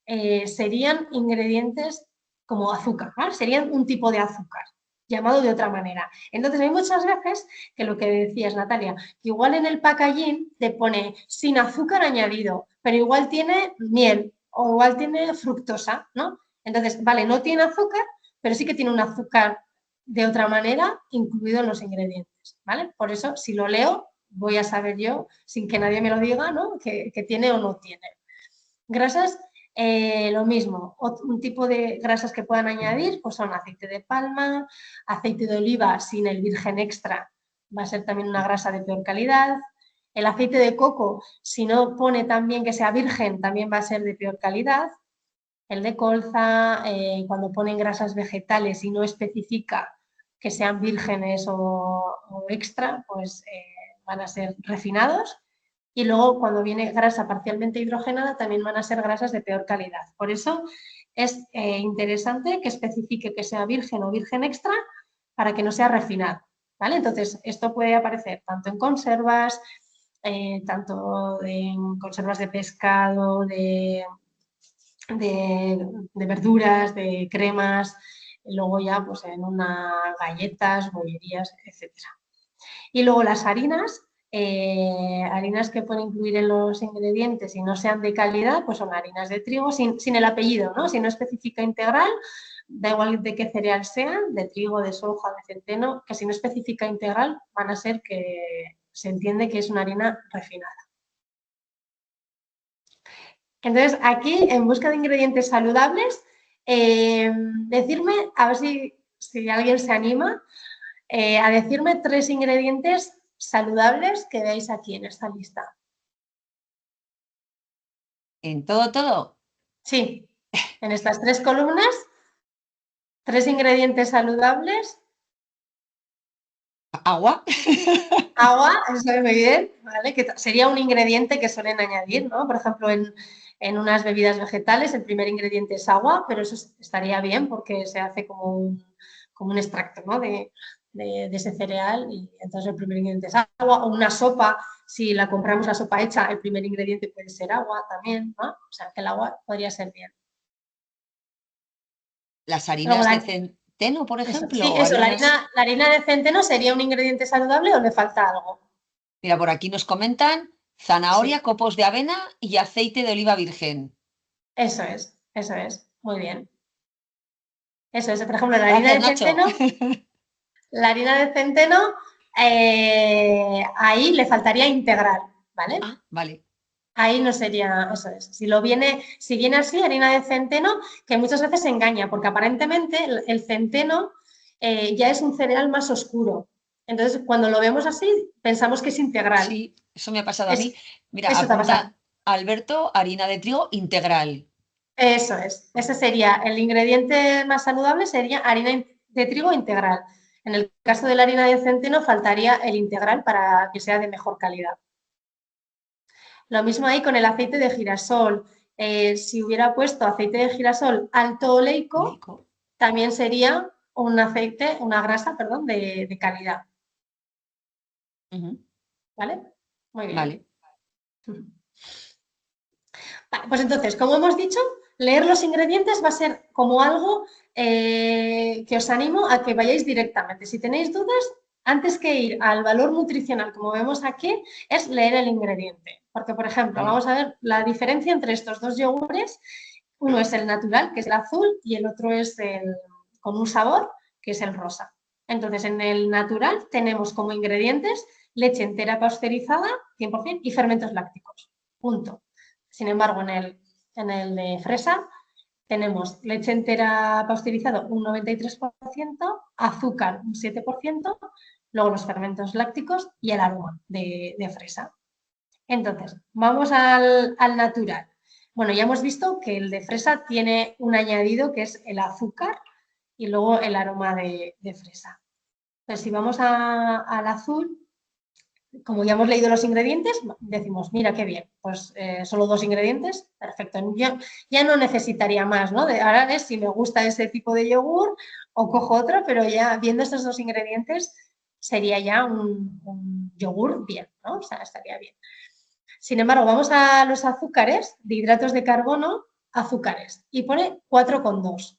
serían ingredientes como azúcar, ¿vale? Serían un tipo de azúcar, llamado de otra manera. Entonces, hay muchas veces que lo que decías, Natalia, que igual en el packaging te pone sin azúcar añadido, pero igual tiene miel o igual tiene fructosa, ¿no? Entonces, vale, no tiene azúcar, pero sí que tiene un azúcar de otra manera incluido en los ingredientes, ¿vale? Por eso, si lo leo, voy a saber yo, sin que nadie me lo diga, ¿no? Que tiene o no tiene. Grasas, lo mismo, un tipo de grasas que puedan añadir pues son aceite de palma, aceite de oliva sin el virgen extra, va a ser también una grasa de peor calidad. El aceite de coco, si no pone también que sea virgen, también va a ser de peor calidad. El de colza, cuando ponen grasas vegetales y no especifica que sean vírgenes o extra, pues van a ser refinados. Y luego, cuando viene grasa parcialmente hidrogenada, también van a ser grasas de peor calidad. Por eso es interesante que especifique que sea virgen o virgen extra para que no sea refinado. ¿Vale? Entonces, esto puede aparecer tanto en conservas, tanto en conservas de pescado, de verduras, de cremas, luego ya pues en unas galletas, bollerías, etc. Y luego las harinas que pueden incluir en los ingredientes y no sean de calidad, pues son harinas de trigo sin el apellido, ¿no? Si no especifica integral, da igual de qué cereal sean, de trigo, de soja, de centeno, que si no especifica integral van a ser que se entiende que es una harina refinada. Entonces, aquí, en busca de ingredientes saludables, decirme, a ver si alguien se anima, a decirme 3 ingredientes saludables que veáis aquí en esta lista. En todo, todo. Sí, en estas 3 columnas, 3 ingredientes saludables. Agua. Agua, eso es muy bien, ¿vale? Que sería un ingrediente que suelen añadir, ¿no? Por ejemplo, en unas bebidas vegetales el primer ingrediente es agua, pero eso estaría bien porque se hace como un extracto, ¿no? de ese cereal y entonces el primer ingrediente es agua o una sopa, si la compramos la sopa hecha, el primer ingrediente puede ser agua también, ¿no? O sea, que el agua podría ser bien. Las Luego harinas la, centeno, por Eso, ejemplo, sí, o eso, harinas... la harina de centeno sería un ingrediente saludable o le falta algo. Mira, por aquí nos comentan zanahoria, Sí, copos de avena y aceite de oliva virgen. eso es, muy bien. Eso es, por ejemplo, Gracias, Nacho. la harina de centeno, ahí le faltaría integral, ¿vale? Ah, vale. Ahí no sería, eso es. Si viene así, harina de centeno, que muchas veces engaña, porque aparentemente el centeno ya es un cereal más oscuro. Entonces, cuando lo vemos así, pensamos que es integral. Sí, eso me ha pasado a mí. Mira, Eso te ha pasado. apunta Alberto, harina de trigo integral. Eso es. Ese sería el ingrediente más saludable, sería harina de trigo integral. En el caso de la harina de centeno, faltaría el integral para que sea de mejor calidad. Lo mismo ahí con el aceite de girasol. Si hubiera puesto aceite de girasol alto oleico, Oleico. también sería un aceite, una grasa, perdón, de calidad. Ujú. ¿Vale? Muy bien. Vale. Vale, pues entonces, como hemos dicho, leer los ingredientes va a ser como algo que os animo a que vayáis directamente. Si tenéis dudas, antes que ir al valor nutricional, como vemos aquí, es leer el ingrediente. Porque, por ejemplo, Vale. vamos a ver la diferencia entre estos dos yogures. Uno es el natural, que es el azul, y el otro es el con un sabor, que es el rosa. Entonces, en el natural tenemos como ingredientes leche entera pasteurizada, 100%, y fermentos lácticos. Punto. Sin embargo, en el de fresa tenemos leche entera pasteurizada un 93%, azúcar un 7%, luego los fermentos lácticos y el aroma de fresa. Entonces, vamos al natural. Bueno, ya hemos visto que el de fresa tiene un añadido que es el azúcar y luego el aroma de fresa. Entonces, si vamos al azul, como ya hemos leído los ingredientes, decimos, mira qué bien, pues solo 2 ingredientes, perfecto. Ya no necesitaría más, ¿no? Ahora ves si me gusta ese tipo de yogur o cojo otro, pero ya viendo estos 2 ingredientes sería ya un yogur bien, ¿no? O sea, estaría bien. Sin embargo, vamos a los azúcares, de hidratos de carbono, azúcares, y pone 4,2.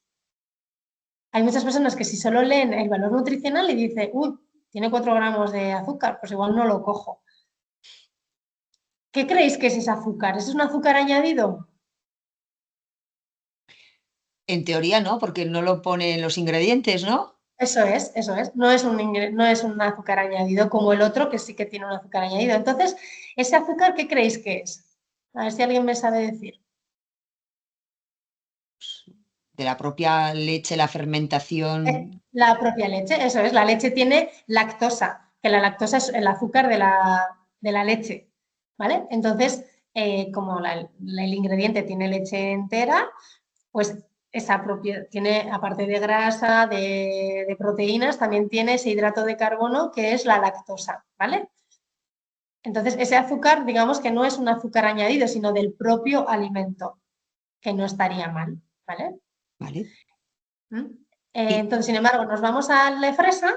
Hay muchas personas que si solo leen el valor nutricional y dicen, uy, tiene 4 gramos de azúcar, pues igual no lo cojo. ¿Qué creéis que es ese azúcar? ¿Es un azúcar añadido? En teoría no, porque no lo pone en los ingredientes, ¿no? Eso es, eso es. No es un azúcar añadido como el otro, que sí que tiene un azúcar añadido. Entonces, ¿ese azúcar qué creéis que es? A ver si alguien me sabe decir. De la propia leche, la fermentación. La propia leche, eso es. La leche tiene lactosa, que la lactosa es el azúcar de la leche, ¿vale? Entonces, como el ingrediente tiene leche entera, pues esa propia, tiene, aparte de grasa, de proteínas, también tiene ese hidrato de carbono que es la lactosa, ¿vale? Entonces, ese azúcar, digamos que no es un azúcar añadido, sino del propio alimento, que no estaría mal, ¿vale? Vale. ¿Mm? Y Entonces, sin embargo, nos vamos al de fresa,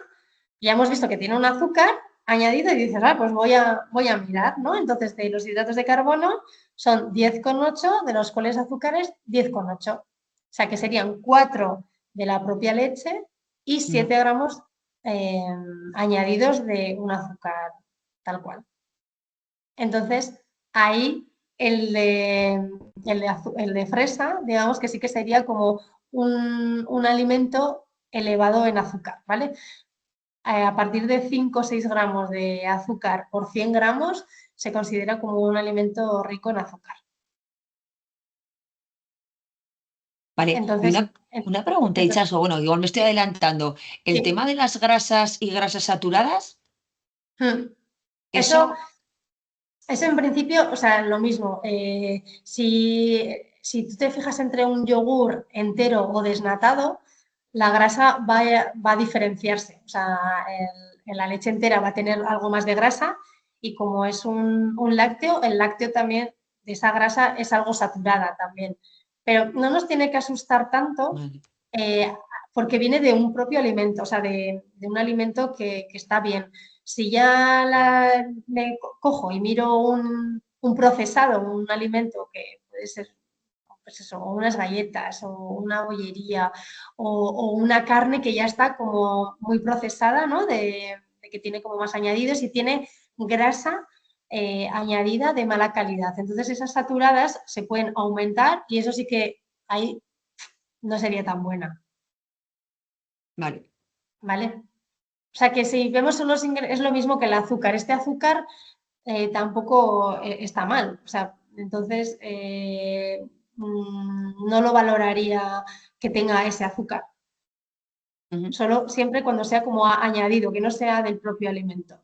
ya hemos visto que tiene un azúcar añadido y dices, ah, pues voy a mirar, ¿no? Entonces, de los hidratos de carbono son 10,8, de los cuales azúcares 10,8. O sea, que serían 4 de la propia leche y 7 gramos eh, añadidos de un azúcar tal cual. Entonces, ahí el de fresa, digamos que sí que sería como un alimento elevado en azúcar, ¿vale? A partir de 5 o 6 gramos de azúcar por 100 gramos se considera como un alimento rico en azúcar. vale, y Entonces, una pregunta, Itchaso, bueno, igual me estoy adelantando. El sí. tema de las grasas y grasas saturadas, Eso, eso, eso en principio, o sea, lo mismo. Si tú te fijas entre un yogur entero o desnatado, la grasa va a diferenciarse. O sea, en la leche entera va a tener algo más de grasa y como es un lácteo, el lácteo también de esa grasa es algo saturada también. Pero no nos tiene que asustar tanto vale, eh, porque viene de un propio alimento, o sea, de un alimento que está bien. Si ya me cojo y miro un procesado, un alimento que puede ser pues eso, o unas galletas o una bollería o una carne que ya está como muy procesada, ¿no? De que tiene como más añadidos y tiene grasa añadida de mala calidad. Entonces esas saturadas se pueden aumentar y eso sí que ahí no sería tan buena. Vale. ¿Vale? O sea que si vemos unos es lo mismo que el azúcar. Este azúcar tampoco está mal. O sea, entonces no lo valoraría que tenga ese azúcar. Solo siempre cuando sea como añadido, que no sea del propio alimento.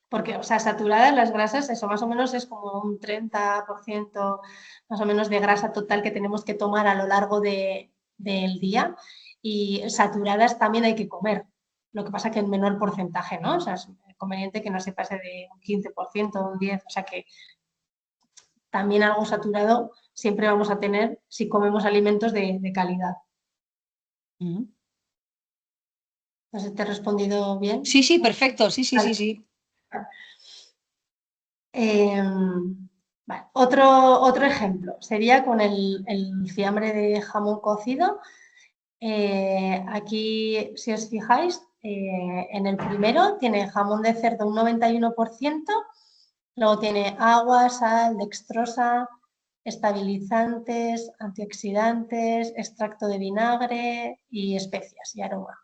Porque, o sea, saturadas las grasas, eso más o menos es como un 30% más o menos de grasa total que tenemos que tomar a lo largo del día. Y saturadas también hay que comer. Lo que pasa que en menor porcentaje, ¿no? O sea, es conveniente que no se pase de un 15%, un 10%. O sea que también algo saturado siempre vamos a tener si comemos alimentos de calidad. No sé, ¿te he respondido bien? Sí, sí, perfecto. Sí, sí, Vale. sí, sí. Vale. Otro ejemplo sería con el fiambre de jamón cocido. Aquí, si os fijáis, en el primero tiene jamón de cerdo un 91%, luego tiene agua, sal, dextrosa, estabilizantes, antioxidantes, extracto de vinagre y especias y aroma.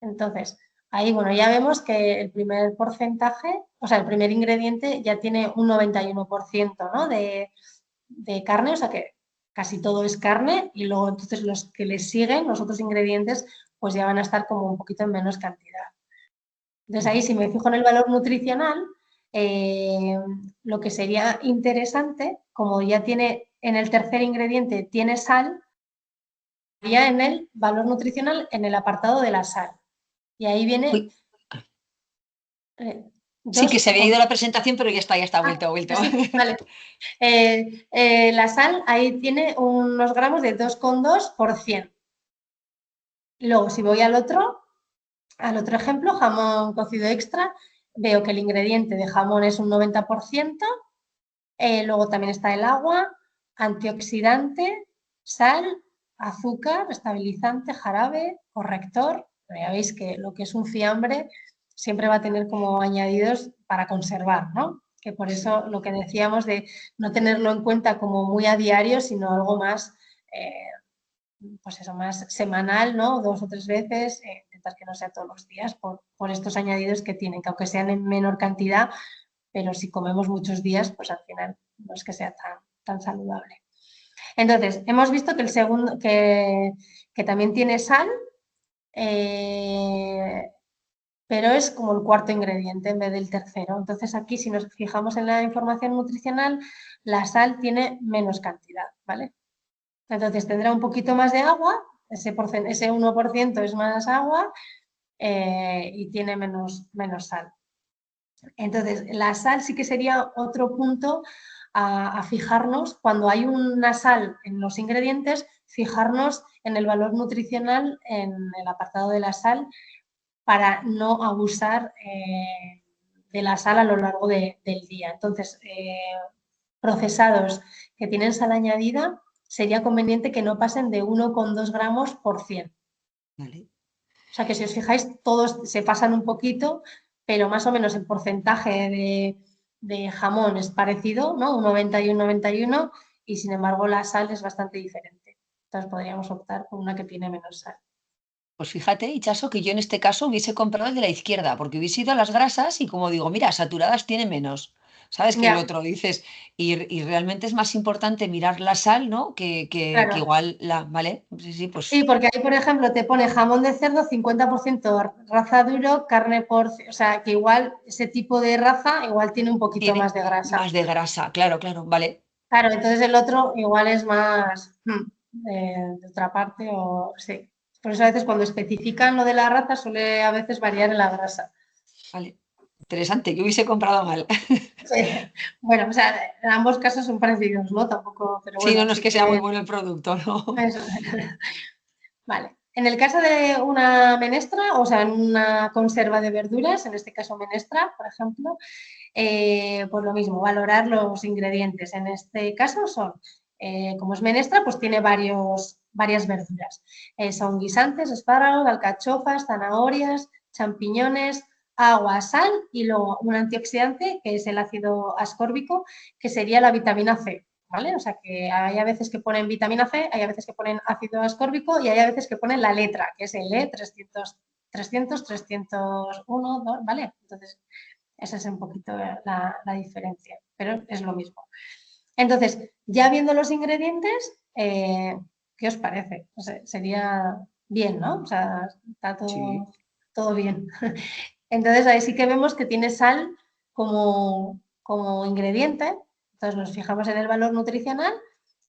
Entonces, ahí, bueno, ya vemos que el primer porcentaje, o sea, el primer ingrediente ya tiene un 91%, ¿no? de carne, o sea que casi todo es carne y luego entonces los que les siguen, los otros ingredientes, pues ya van a estar como un poquito en menos cantidad. Entonces ahí si me fijo en el valor nutricional, lo que sería interesante, como ya tiene en el tercer ingrediente, tiene sal, ya en el valor nutricional en el apartado de la sal. Y ahí viene... Sí, que se había ido la presentación, pero ya está, vuelto. Sí, vale. La sal ahí tiene unos gramos de 2,2 por 100. Luego, si voy al otro ejemplo, jamón cocido extra, veo que el ingrediente de jamón es un 90%, luego también está el agua, antioxidante, sal, azúcar, estabilizante, jarabe, corrector. Ya veis que lo que es un fiambre siempre va a tener como añadidos para conservar, ¿no? Que por eso lo que decíamos de no tenerlo en cuenta como muy a diario, sino algo más, pues eso, más semanal, ¿no? 2 o 3 veces, intentar que no sea todos los días por estos añadidos que tienen, que aunque sean en menor cantidad, pero si comemos muchos días, pues al final no es que sea tan saludable. Entonces, hemos visto que el segundo, que también tiene sal, pero es como el cuarto ingrediente en vez del tercero. Entonces aquí, si nos fijamos en la información nutricional, la sal tiene menos cantidad, ¿vale? Entonces tendrá un poquito más de agua, ese 1% es más agua y tiene menos sal. Entonces, la sal sí que sería otro punto a fijarnos cuando hay una sal en los ingredientes, fijarnos en el valor nutricional en el apartado de la sal para no abusar de la sal a lo largo del día. Entonces, procesados que tienen sal añadida, sería conveniente que no pasen de 1,2 gramos por 100. Vale. O sea que si os fijáis, todos se pasan un poquito, pero más o menos el porcentaje de jamón es parecido, ¿no? Un 90 y un 91, y sin embargo la sal es bastante diferente. Entonces podríamos optar por una que tiene menos sal. Pues fíjate, Itxaso, que yo en este caso hubiese comprado el de la izquierda, porque hubiese ido a las grasas y como digo, mira, saturadas tiene menos. ¿Sabes? Que el Ya, otro dices, y realmente es más importante mirar la sal, ¿no? Que claro. igual ¿vale? Sí, pues Sí, porque ahí, por ejemplo, te pone jamón de cerdo 50% raza duro, carne o sea, que igual ese tipo de raza igual tiene un poquito tiene más de grasa. más de grasa, claro, vale. Claro, entonces el otro igual es más de otra parte o sí. Por eso a veces cuando especifican lo de la raza suele a veces variar en la grasa. Vale. Interesante, que hubiese comprado mal. Sí. Bueno, o sea, en ambos casos son parecidos, ¿no? Tampoco, pero Sí, no, bueno, no es sí que sea muy que... bueno el producto, ¿no? Eso. Vale. En el caso de una menestra, o sea, en una conserva de verduras, en este caso menestra, por ejemplo, pues lo mismo, valorar los ingredientes. En este caso son como es menestra, pues tiene varias verduras. Son guisantes, espárragos, alcachofas, zanahorias, champiñones, agua, sal y luego un antioxidante que es el ácido ascórbico, que sería la vitamina C. ¿Vale? O sea que hay a veces que ponen vitamina C, hay a veces que ponen ácido ascórbico y hay a veces que ponen la letra, que es el E300, 301, ¿vale? Entonces, esa es un poquito la diferencia, pero es lo mismo. Entonces, ya viendo los ingredientes, ¿qué os parece? O sea, sería bien, ¿no? O sea, está todo bien. Entonces, ahí sí que vemos que tiene sal como ingrediente. Entonces, nos fijamos en el valor nutricional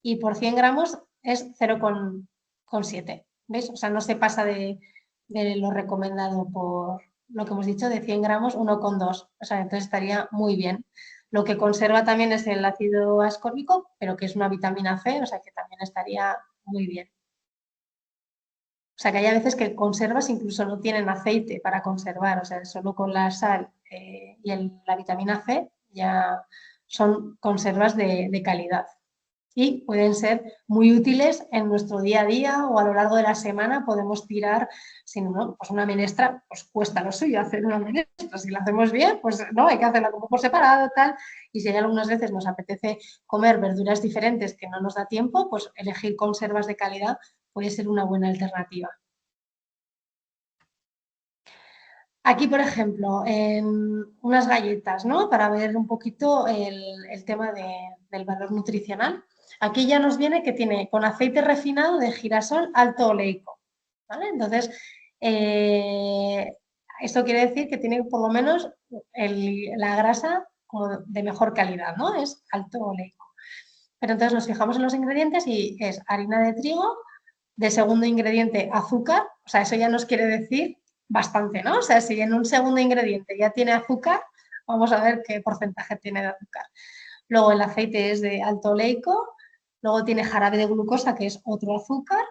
y por 100 gramos es 0,7. ¿Veis? O sea, no se pasa de lo recomendado por lo que hemos dicho, de 100 gramos, 1,2. O sea, entonces estaría muy bien. Lo que conserva también es el ácido ascórbico, pero que es una vitamina C, o sea que también estaría muy bien. O sea que hay a veces que conservas incluso no tienen aceite para conservar, o sea, solo con la sal y la vitamina C ya son conservas de calidad. Y pueden ser muy útiles en nuestro día a día o a lo largo de la semana podemos tirar, si no, pues una menestra, pues cuesta lo suyo hacer una menestra, si la hacemos bien, pues no, hay que hacerla como por separado, tal, y si hay algunas veces nos apetece comer verduras diferentes que no nos da tiempo, pues elegir conservas de calidad puede ser una buena alternativa. Aquí, por ejemplo, en unas galletas, ¿no? Para ver un poquito el tema del valor nutricional. Aquí ya nos viene que tiene con aceite refinado de girasol alto oleico, ¿vale? Entonces, esto quiere decir que tiene por lo menos la grasa como de mejor calidad, ¿no? Es alto oleico. Pero entonces nos fijamos en los ingredientes y es harina de trigo, de segundo ingrediente azúcar, o sea, eso ya nos quiere decir bastante, ¿no? O sea, si en un segundo ingrediente ya tiene azúcar, vamos a ver qué porcentaje tiene de azúcar. Luego el aceite es de alto oleico, luego tiene jarabe de glucosa, que es otro azúcar,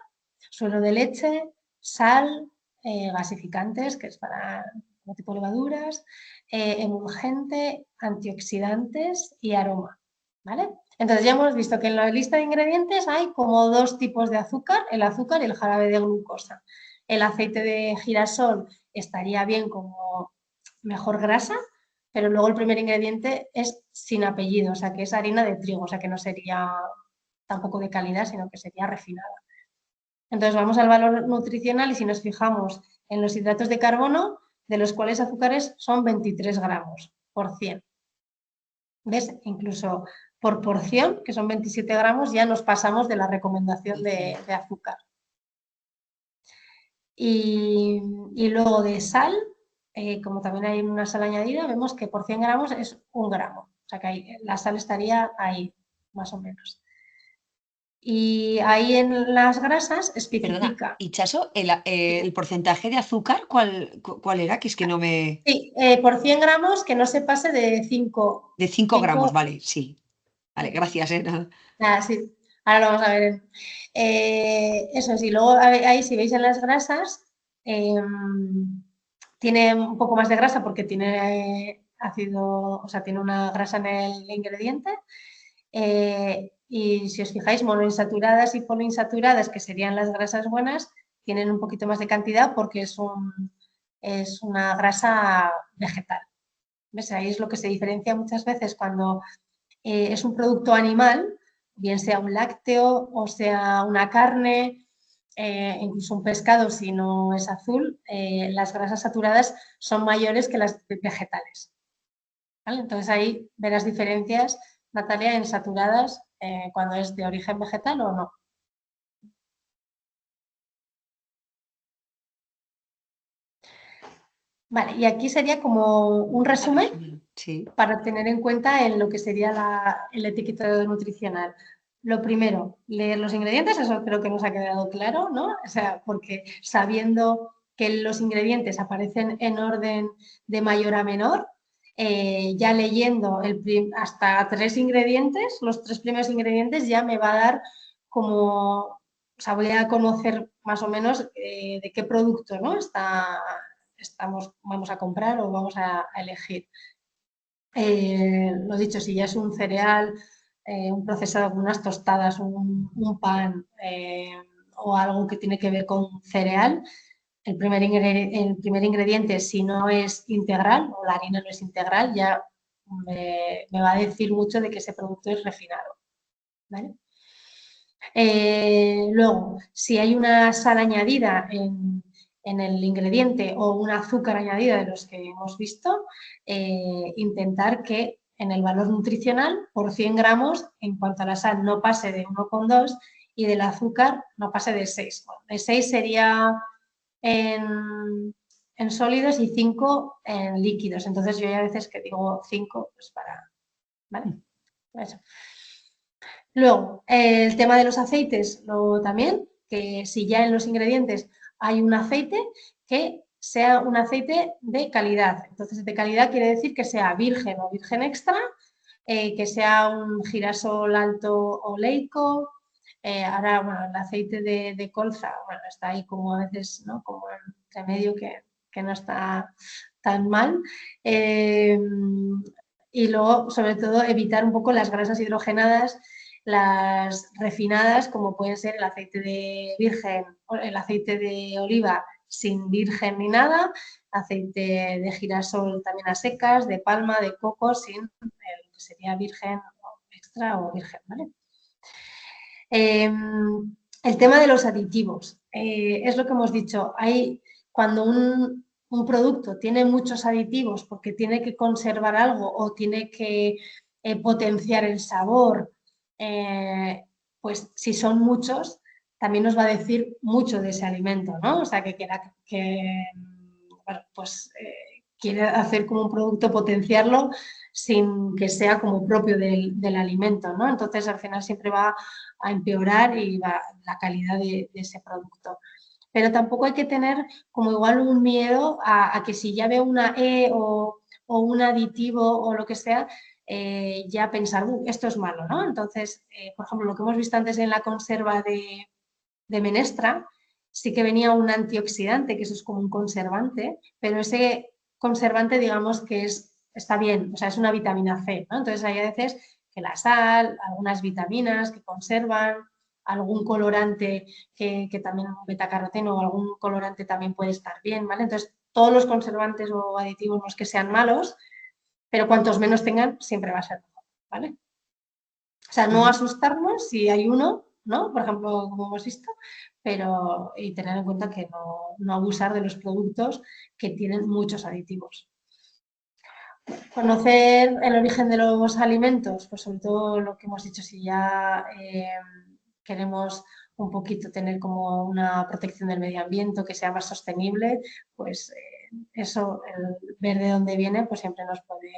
suero de leche, sal, gasificantes, que es para todo tipo de levaduras, emulgente, antioxidantes y aroma, ¿vale? Entonces ya hemos visto que en la lista de ingredientes hay como dos tipos de azúcar, el azúcar y el jarabe de glucosa. El aceite de girasol estaría bien como mejor grasa, pero luego el primer ingrediente es sin apellido, o sea que es harina de trigo, o sea que no sería tampoco de calidad, sino que sería refinada. Entonces vamos al valor nutricional y si nos fijamos en los hidratos de carbono, de los cuales azúcares son 23 gramos por 100. ¿Ves? Incluso por porción, que son 27 gramos, ya nos pasamos de la recomendación de azúcar. Y luego de sal, como también hay una sal añadida, vemos que por 100 gramos es 1 gramo. O sea que la sal estaría ahí, más o menos. Y ahí en las grasas especifica. Perdona, y Chaso, el porcentaje de azúcar, ¿cuál era? Que es que no me... Sí, por 100 gramos que no se pase de 5. De 5 gramos, vale, sí. Vale, gracias, Nada, sí. Ahora lo vamos a ver. Eso sí, luego ahí si veis en las grasas, tiene un poco más de grasa porque tiene ácido, o sea, tiene una grasa en el ingrediente. Y si os fijáis, monoinsaturadas y poliinsaturadas, que serían las grasas buenas, tienen un poquito más de cantidad porque es una grasa vegetal. ¿Ves? Ahí es lo que se diferencia muchas veces cuando es un producto animal, bien sea un lácteo o sea una carne, incluso un pescado si no es azul, las grasas saturadas son mayores que las vegetales. ¿Vale? Entonces ahí verás diferencias, Natalia, en saturadas cuando es de origen vegetal o no. Vale, y aquí sería como un resumen para tener en cuenta en lo que sería el etiquetado nutricional. Lo primero, leer los ingredientes, eso creo que nos ha quedado claro, ¿no? O sea, porque sabiendo que los ingredientes aparecen en orden de mayor a menor, ya leyendo hasta 3 ingredientes, los 3 primeros ingredientes ya me va a dar como, o sea, voy a conocer más o menos de qué producto, ¿no? Vamos a comprar o vamos a elegir. Lo dicho, si ya es un cereal un procesado como unas tostadas, un pan o algo que tiene que ver con cereal, el primer ingrediente, si no es integral o la harina no es integral, ya me va a decir mucho de que ese producto es refinado, ¿vale? Luego, si hay una sal añadida en el ingrediente o un azúcar añadida de los que hemos visto, intentar que en el valor nutricional por 100 gramos, en cuanto a la sal, no pase de 1,2 y del azúcar no pase de 6. Bueno, de 6 sería en sólidos y 5 en líquidos. Entonces yo ya a veces que digo 5, pues para... ¿vale? Eso. Luego, el tema de los aceites, luego también, que si ya en los ingredientes hay un aceite, que sea un aceite de calidad. Entonces, de calidad quiere decir que sea virgen o virgen extra, que sea un girasol alto oleico. Ahora, bueno, el aceite de colza, bueno, está ahí como a veces, ¿no? Como entre medio que no está tan mal. Y luego, sobre todo, evitar un poco las grasas hidrogenadas, las refinadas, como pueden ser el aceite de virgen, el aceite de oliva sin virgen ni nada, aceite de girasol también a secas, de palma, de coco, sin el que sería virgen extra o virgen, ¿vale? El tema de los aditivos, es lo que hemos dicho, cuando un producto tiene muchos aditivos porque tiene que conservar algo o tiene que potenciar el sabor, pues si son muchos, también nos va a decir mucho de ese alimento, ¿no? O sea, bueno, pues, quiere hacer como un producto, potenciarlo sin que sea como propio del alimento, ¿no? Entonces, al final siempre va a empeorar y va la calidad de ese producto. Pero tampoco hay que tener como igual un miedo a que si ya veo una E o un aditivo o lo que sea, ya pensar, esto es malo, ¿no? Entonces, por ejemplo, lo que hemos visto antes en la conserva de menestra, sí que venía un antioxidante, que eso es como un conservante, pero ese conservante, digamos que está bien, o sea, es una vitamina C, ¿no? Entonces hay a veces que la sal, algunas vitaminas que conservan, algún colorante que también, un betacaroteno o algún colorante también puede estar bien, ¿vale? Entonces, todos los conservantes o aditivos no es que sean malos, pero cuantos menos tengan, siempre va a ser mejor, ¿vale? O sea, no asustarnos si hay uno, ¿no? Por ejemplo, como hemos visto, pero y tener en cuenta que no abusar de los productos que tienen muchos aditivos. Conocer el origen de los alimentos, pues sobre todo lo que hemos dicho, si ya queremos un poquito tener como una protección del medio ambiente, que sea más sostenible, pues eso, el ver de dónde viene, pues siempre nos puede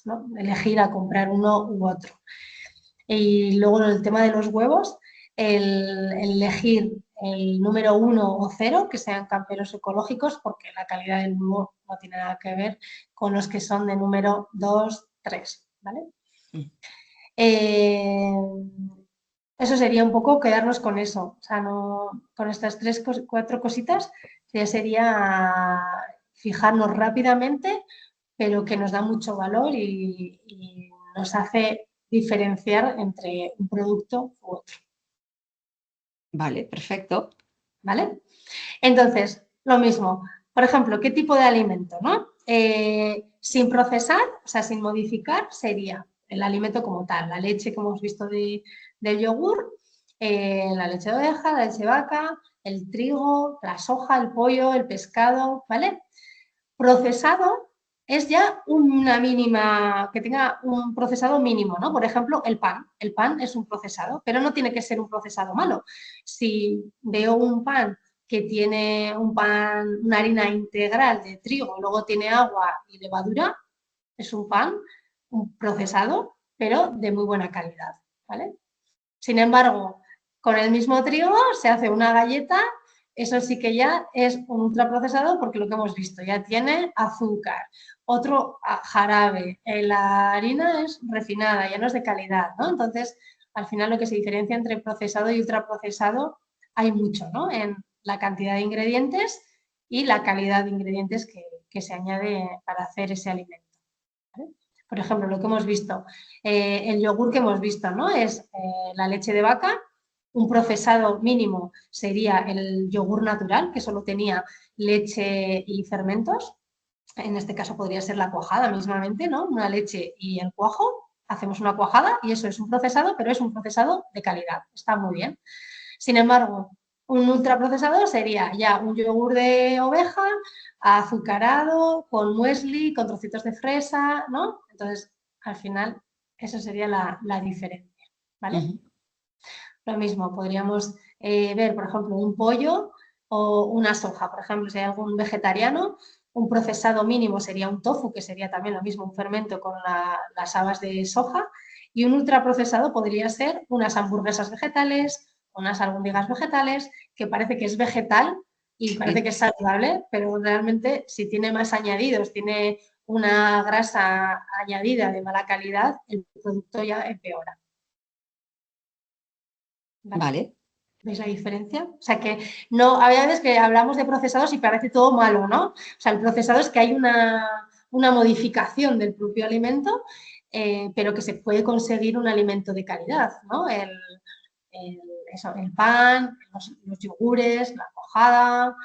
¿no? elegir a comprar uno u otro. Y luego el tema de los huevos, el elegir el número 1 o 0, que sean camperos ecológicos, porque la calidad del huevo no tiene nada que ver con los que son de número 2, 3, ¿vale? Eso sería un poco quedarnos con eso, o sea, con estas 4 cositas, ya sería fijarnos rápidamente, pero que nos da mucho valor y nos hace diferenciar entre un producto u otro. Vale, perfecto. ¿Vale? Entonces, lo mismo. Por ejemplo, ¿qué tipo de alimento? ¿No? Sin procesar, o sea, sin modificar, sería el alimento como tal. La leche que hemos visto del yogur, la leche de oveja, la leche de vaca, el trigo, la soja, el pollo, el pescado, ¿vale? Procesado es ya una mínima, que tenga un procesado mínimo, ¿no? Por ejemplo, el pan. El pan es un procesado, pero no tiene que ser un procesado malo. Si veo un pan que tiene una harina integral de trigo, luego tiene agua y levadura, es un pan un procesado, pero de muy buena calidad, ¿vale? Sin embargo, con el mismo trigo se hace una galleta, eso sí que ya es un ultraprocesado porque lo que hemos visto, ya tiene azúcar, otro jarabe, la harina es refinada, ya no es de calidad, ¿no? Entonces, al final lo que se diferencia entre procesado y ultraprocesado hay mucho, ¿no? En la cantidad de ingredientes y la calidad de ingredientes que se añade para hacer ese alimento, ¿vale? Por ejemplo, lo que hemos visto, el yogur que hemos visto, ¿no? Es la leche de vaca, un procesado mínimo sería el yogur natural, que solo tenía leche y fermentos. En este caso podría ser la cuajada mismamente, ¿no? Una leche y el cuajo, hacemos una cuajada y eso es un procesado, pero es un procesado de calidad, está muy bien. Sin embargo, un ultraprocesador sería ya un yogur de oveja azucarado, con muesli, con trocitos de fresa, ¿no? Entonces, al final, eso sería la diferencia, ¿vale? Lo mismo, podríamos ver, por ejemplo, un pollo o una soja. Por ejemplo, si hay algún vegetariano, un procesado mínimo sería un tofu, que sería también lo mismo, un fermento con las habas de soja. Y un ultraprocesado podría ser unas hamburguesas vegetales, unas albóndigas vegetales, que parece que es vegetal y parece que es saludable, pero realmente si tiene más añadidos, tiene una grasa añadida de mala calidad, el producto ya empeora. Vale. ¿Veis la diferencia? O sea que no, a veces que hablamos de procesados y parece todo malo, ¿no? O sea, el procesado es que hay una modificación del propio alimento, pero que se puede conseguir un alimento de calidad, ¿no? El pan, los yogures, la cuajada,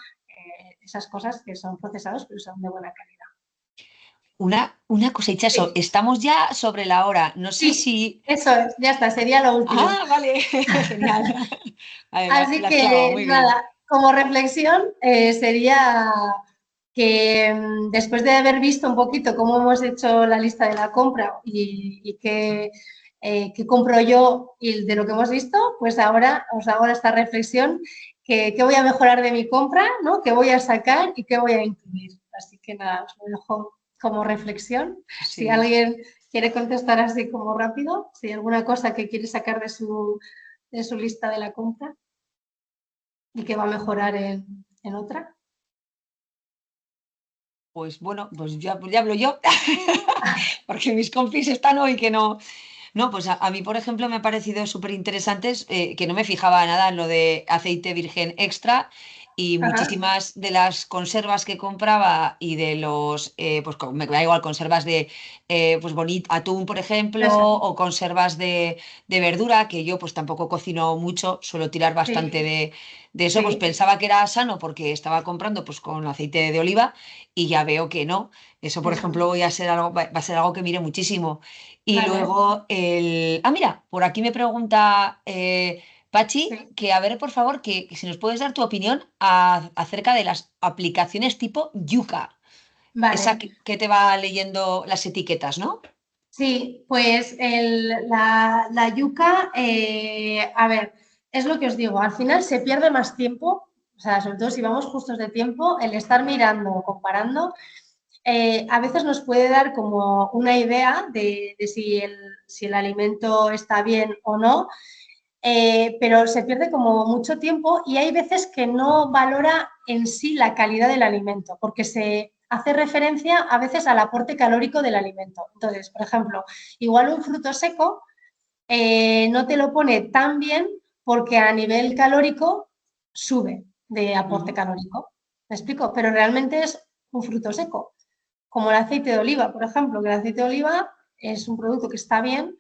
esas cosas que son procesados pero son de buena calidad. Una cosa, Itxaso, Sí, estamos ya sobre la hora. No sé sí, si... eso es, ya está, sería lo último. Ah, vale, genial. Vale, Así la has clavado, que muy bien. nada, como reflexión sería que después de haber visto un poquito cómo hemos hecho la lista de la compra y qué compro yo y de lo que hemos visto, pues ahora os hago esta reflexión, qué voy a mejorar de mi compra, ¿no? Qué voy a sacar y qué voy a incluir. Así que nada, os lo dejo como reflexión. Si Sí. alguien quiere contestar así como rápido, si hay alguna cosa que quiere sacar de su lista de la compra y que va a mejorar en otra. Pues bueno, pues ya hablo yo, porque mis compis están hoy que no. No, pues a mí, por ejemplo, me ha parecido súper interesantes, que no me fijaba nada en lo de aceite virgen extra y Ajá, muchísimas de las conservas que compraba y de los, pues me da igual, conservas de pues atún, por ejemplo, eso, o conservas de verdura, que yo pues tampoco cocino mucho, suelo tirar bastante sí, de eso, pues sí, pensaba que era sano porque estaba comprando pues con aceite de oliva y ya veo que no. Eso, por eso, ejemplo, va a ser algo que mire muchísimo. Y vale, luego el... Ah, mira, por aquí me pregunta Pachi, sí, que a ver, por favor, que si nos puedes dar tu opinión acerca de las aplicaciones tipo Yuka, esa vale. que te va leyendo las etiquetas, ¿no? Sí, pues la yuca, a ver, es lo que os digo, al final se pierde más tiempo, o sea, sobre todo si vamos justos de tiempo, el estar mirando o comparando, a veces nos puede dar como una idea de si el alimento está bien o no, pero se pierde como mucho tiempo y hay veces que no valora en sí la calidad del alimento, porque se hace referencia a veces al aporte calórico del alimento. Entonces, por ejemplo, igual un fruto seco no te lo pone tan bien porque a nivel calórico sube de aporte Ujú. calórico. ¿Me explico? Pero realmente es un fruto seco, como el aceite de oliva, por ejemplo, que el aceite de oliva es un producto que está bien,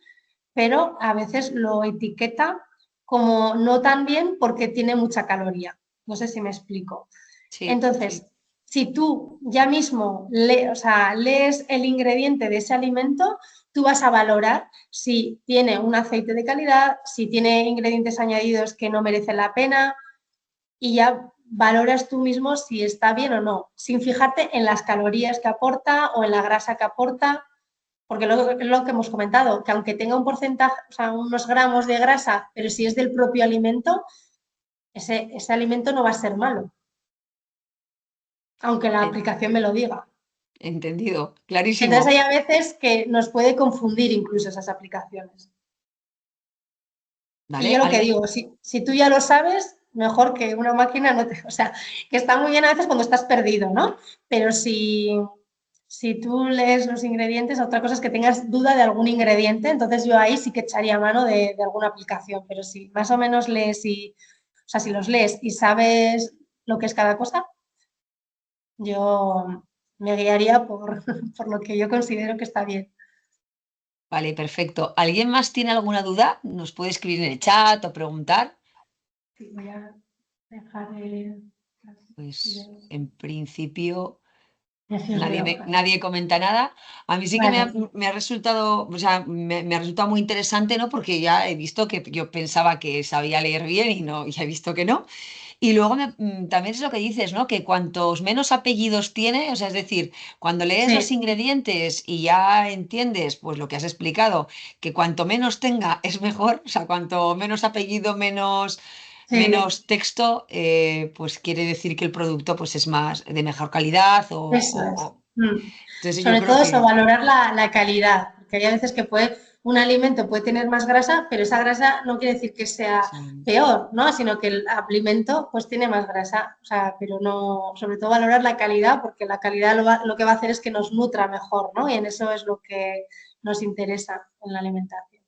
pero a veces lo etiqueta como no tan bien porque tiene mucha caloría. No sé si me explico. Sí, Entonces, si tú ya mismo lees el ingrediente de ese alimento, tú vas a valorar si tiene un aceite de calidad, si tiene ingredientes añadidos que no merecen la pena y ya valoras tú mismo si está bien o no, sin fijarte en las calorías que aporta o en la grasa que aporta, porque es lo que hemos comentado, que aunque tenga un porcentaje, o sea, unos gramos de grasa, pero si es del propio alimento, ese alimento no va a ser malo, aunque la en- aplicación me lo diga. entendido, Entonces clarísimo. hay a veces que nos puede confundir incluso esas aplicaciones. Y yo ¿Vale? lo que ¿Alguien? digo, si tú ya lo sabes, mejor que una máquina no te... O sea, que está muy bien a veces cuando estás perdido, ¿no? Pero si tú lees los ingredientes, otra cosa es que tengas duda de algún ingrediente, entonces yo ahí sí que echaría mano de alguna aplicación, pero si más o menos lees o sea, si los lees y sabes lo que es cada cosa, yo me guiaría por, por lo que yo considero que está bien. Vale, perfecto. ¿Alguien más tiene alguna duda? ¿Nos puede escribir en el chat o preguntar? Sí, voy a dejar Pues en principio así os veo. nadie comenta nada. A mí sí que Vale, me ha resultado, o sea, me ha resultado muy interesante, ¿no? Porque ya he visto que yo pensaba que sabía leer bien y no, ya he visto que no. Y luego también es lo que dices, ¿no? Que cuantos menos apellidos tiene, o sea, es decir, cuando lees los sí, ingredientes y ya entiendes, pues lo que has explicado, que cuanto menos tenga es mejor, o sea, cuanto menos apellido, sí, menos texto, pues quiere decir que el producto pues es más de mejor calidad eso es. Entonces yo Sobre creo todo eso, que valorar la calidad, porque hay a veces que un alimento puede tener más grasa, pero esa grasa no quiere decir que sea sí. peor, ¿no? Sino que el alimento pues tiene más grasa, o sea, pero no, sobre todo valorar la calidad, porque la calidad lo que va a hacer es que nos nutra mejor, ¿no? Y en eso es lo que nos interesa en la alimentación.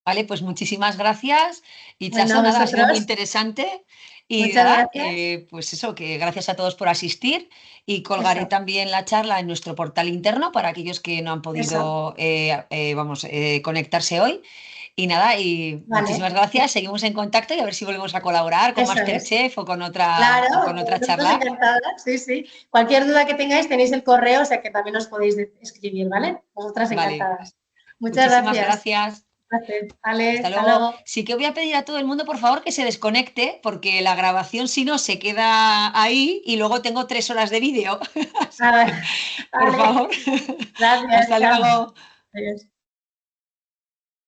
Vale, pues muchísimas gracias. Y Bueno, a Chaso, nada, ha sido muy vosotros, interesante. Y muchas nada, gracias. pues eso, que gracias a todos por asistir. Y colgaré Eso, también la charla en nuestro portal interno para aquellos que no han eso, podido conectarse hoy. Y nada, y vale, muchísimas gracias. Seguimos en contacto y a ver si volvemos a colaborar con eso es. MasterChef Claro, o con otra nosotros charla. encantadas, sí, sí. Cualquier duda que tengáis tenéis el correo, o sea que también os podéis escribir, ¿vale? Nosotras Vale, encantadas. Muchas muchísimas gracias. gracias. Gracias. Vale, Hasta hasta luego. luego. Sí que voy a pedir a todo el mundo, por favor, que se desconecte, porque la grabación, si no, se queda ahí y luego tengo 3 horas de vídeo. Así A ver, que, por vale, favor, gracias, hasta chao. luego. Adiós.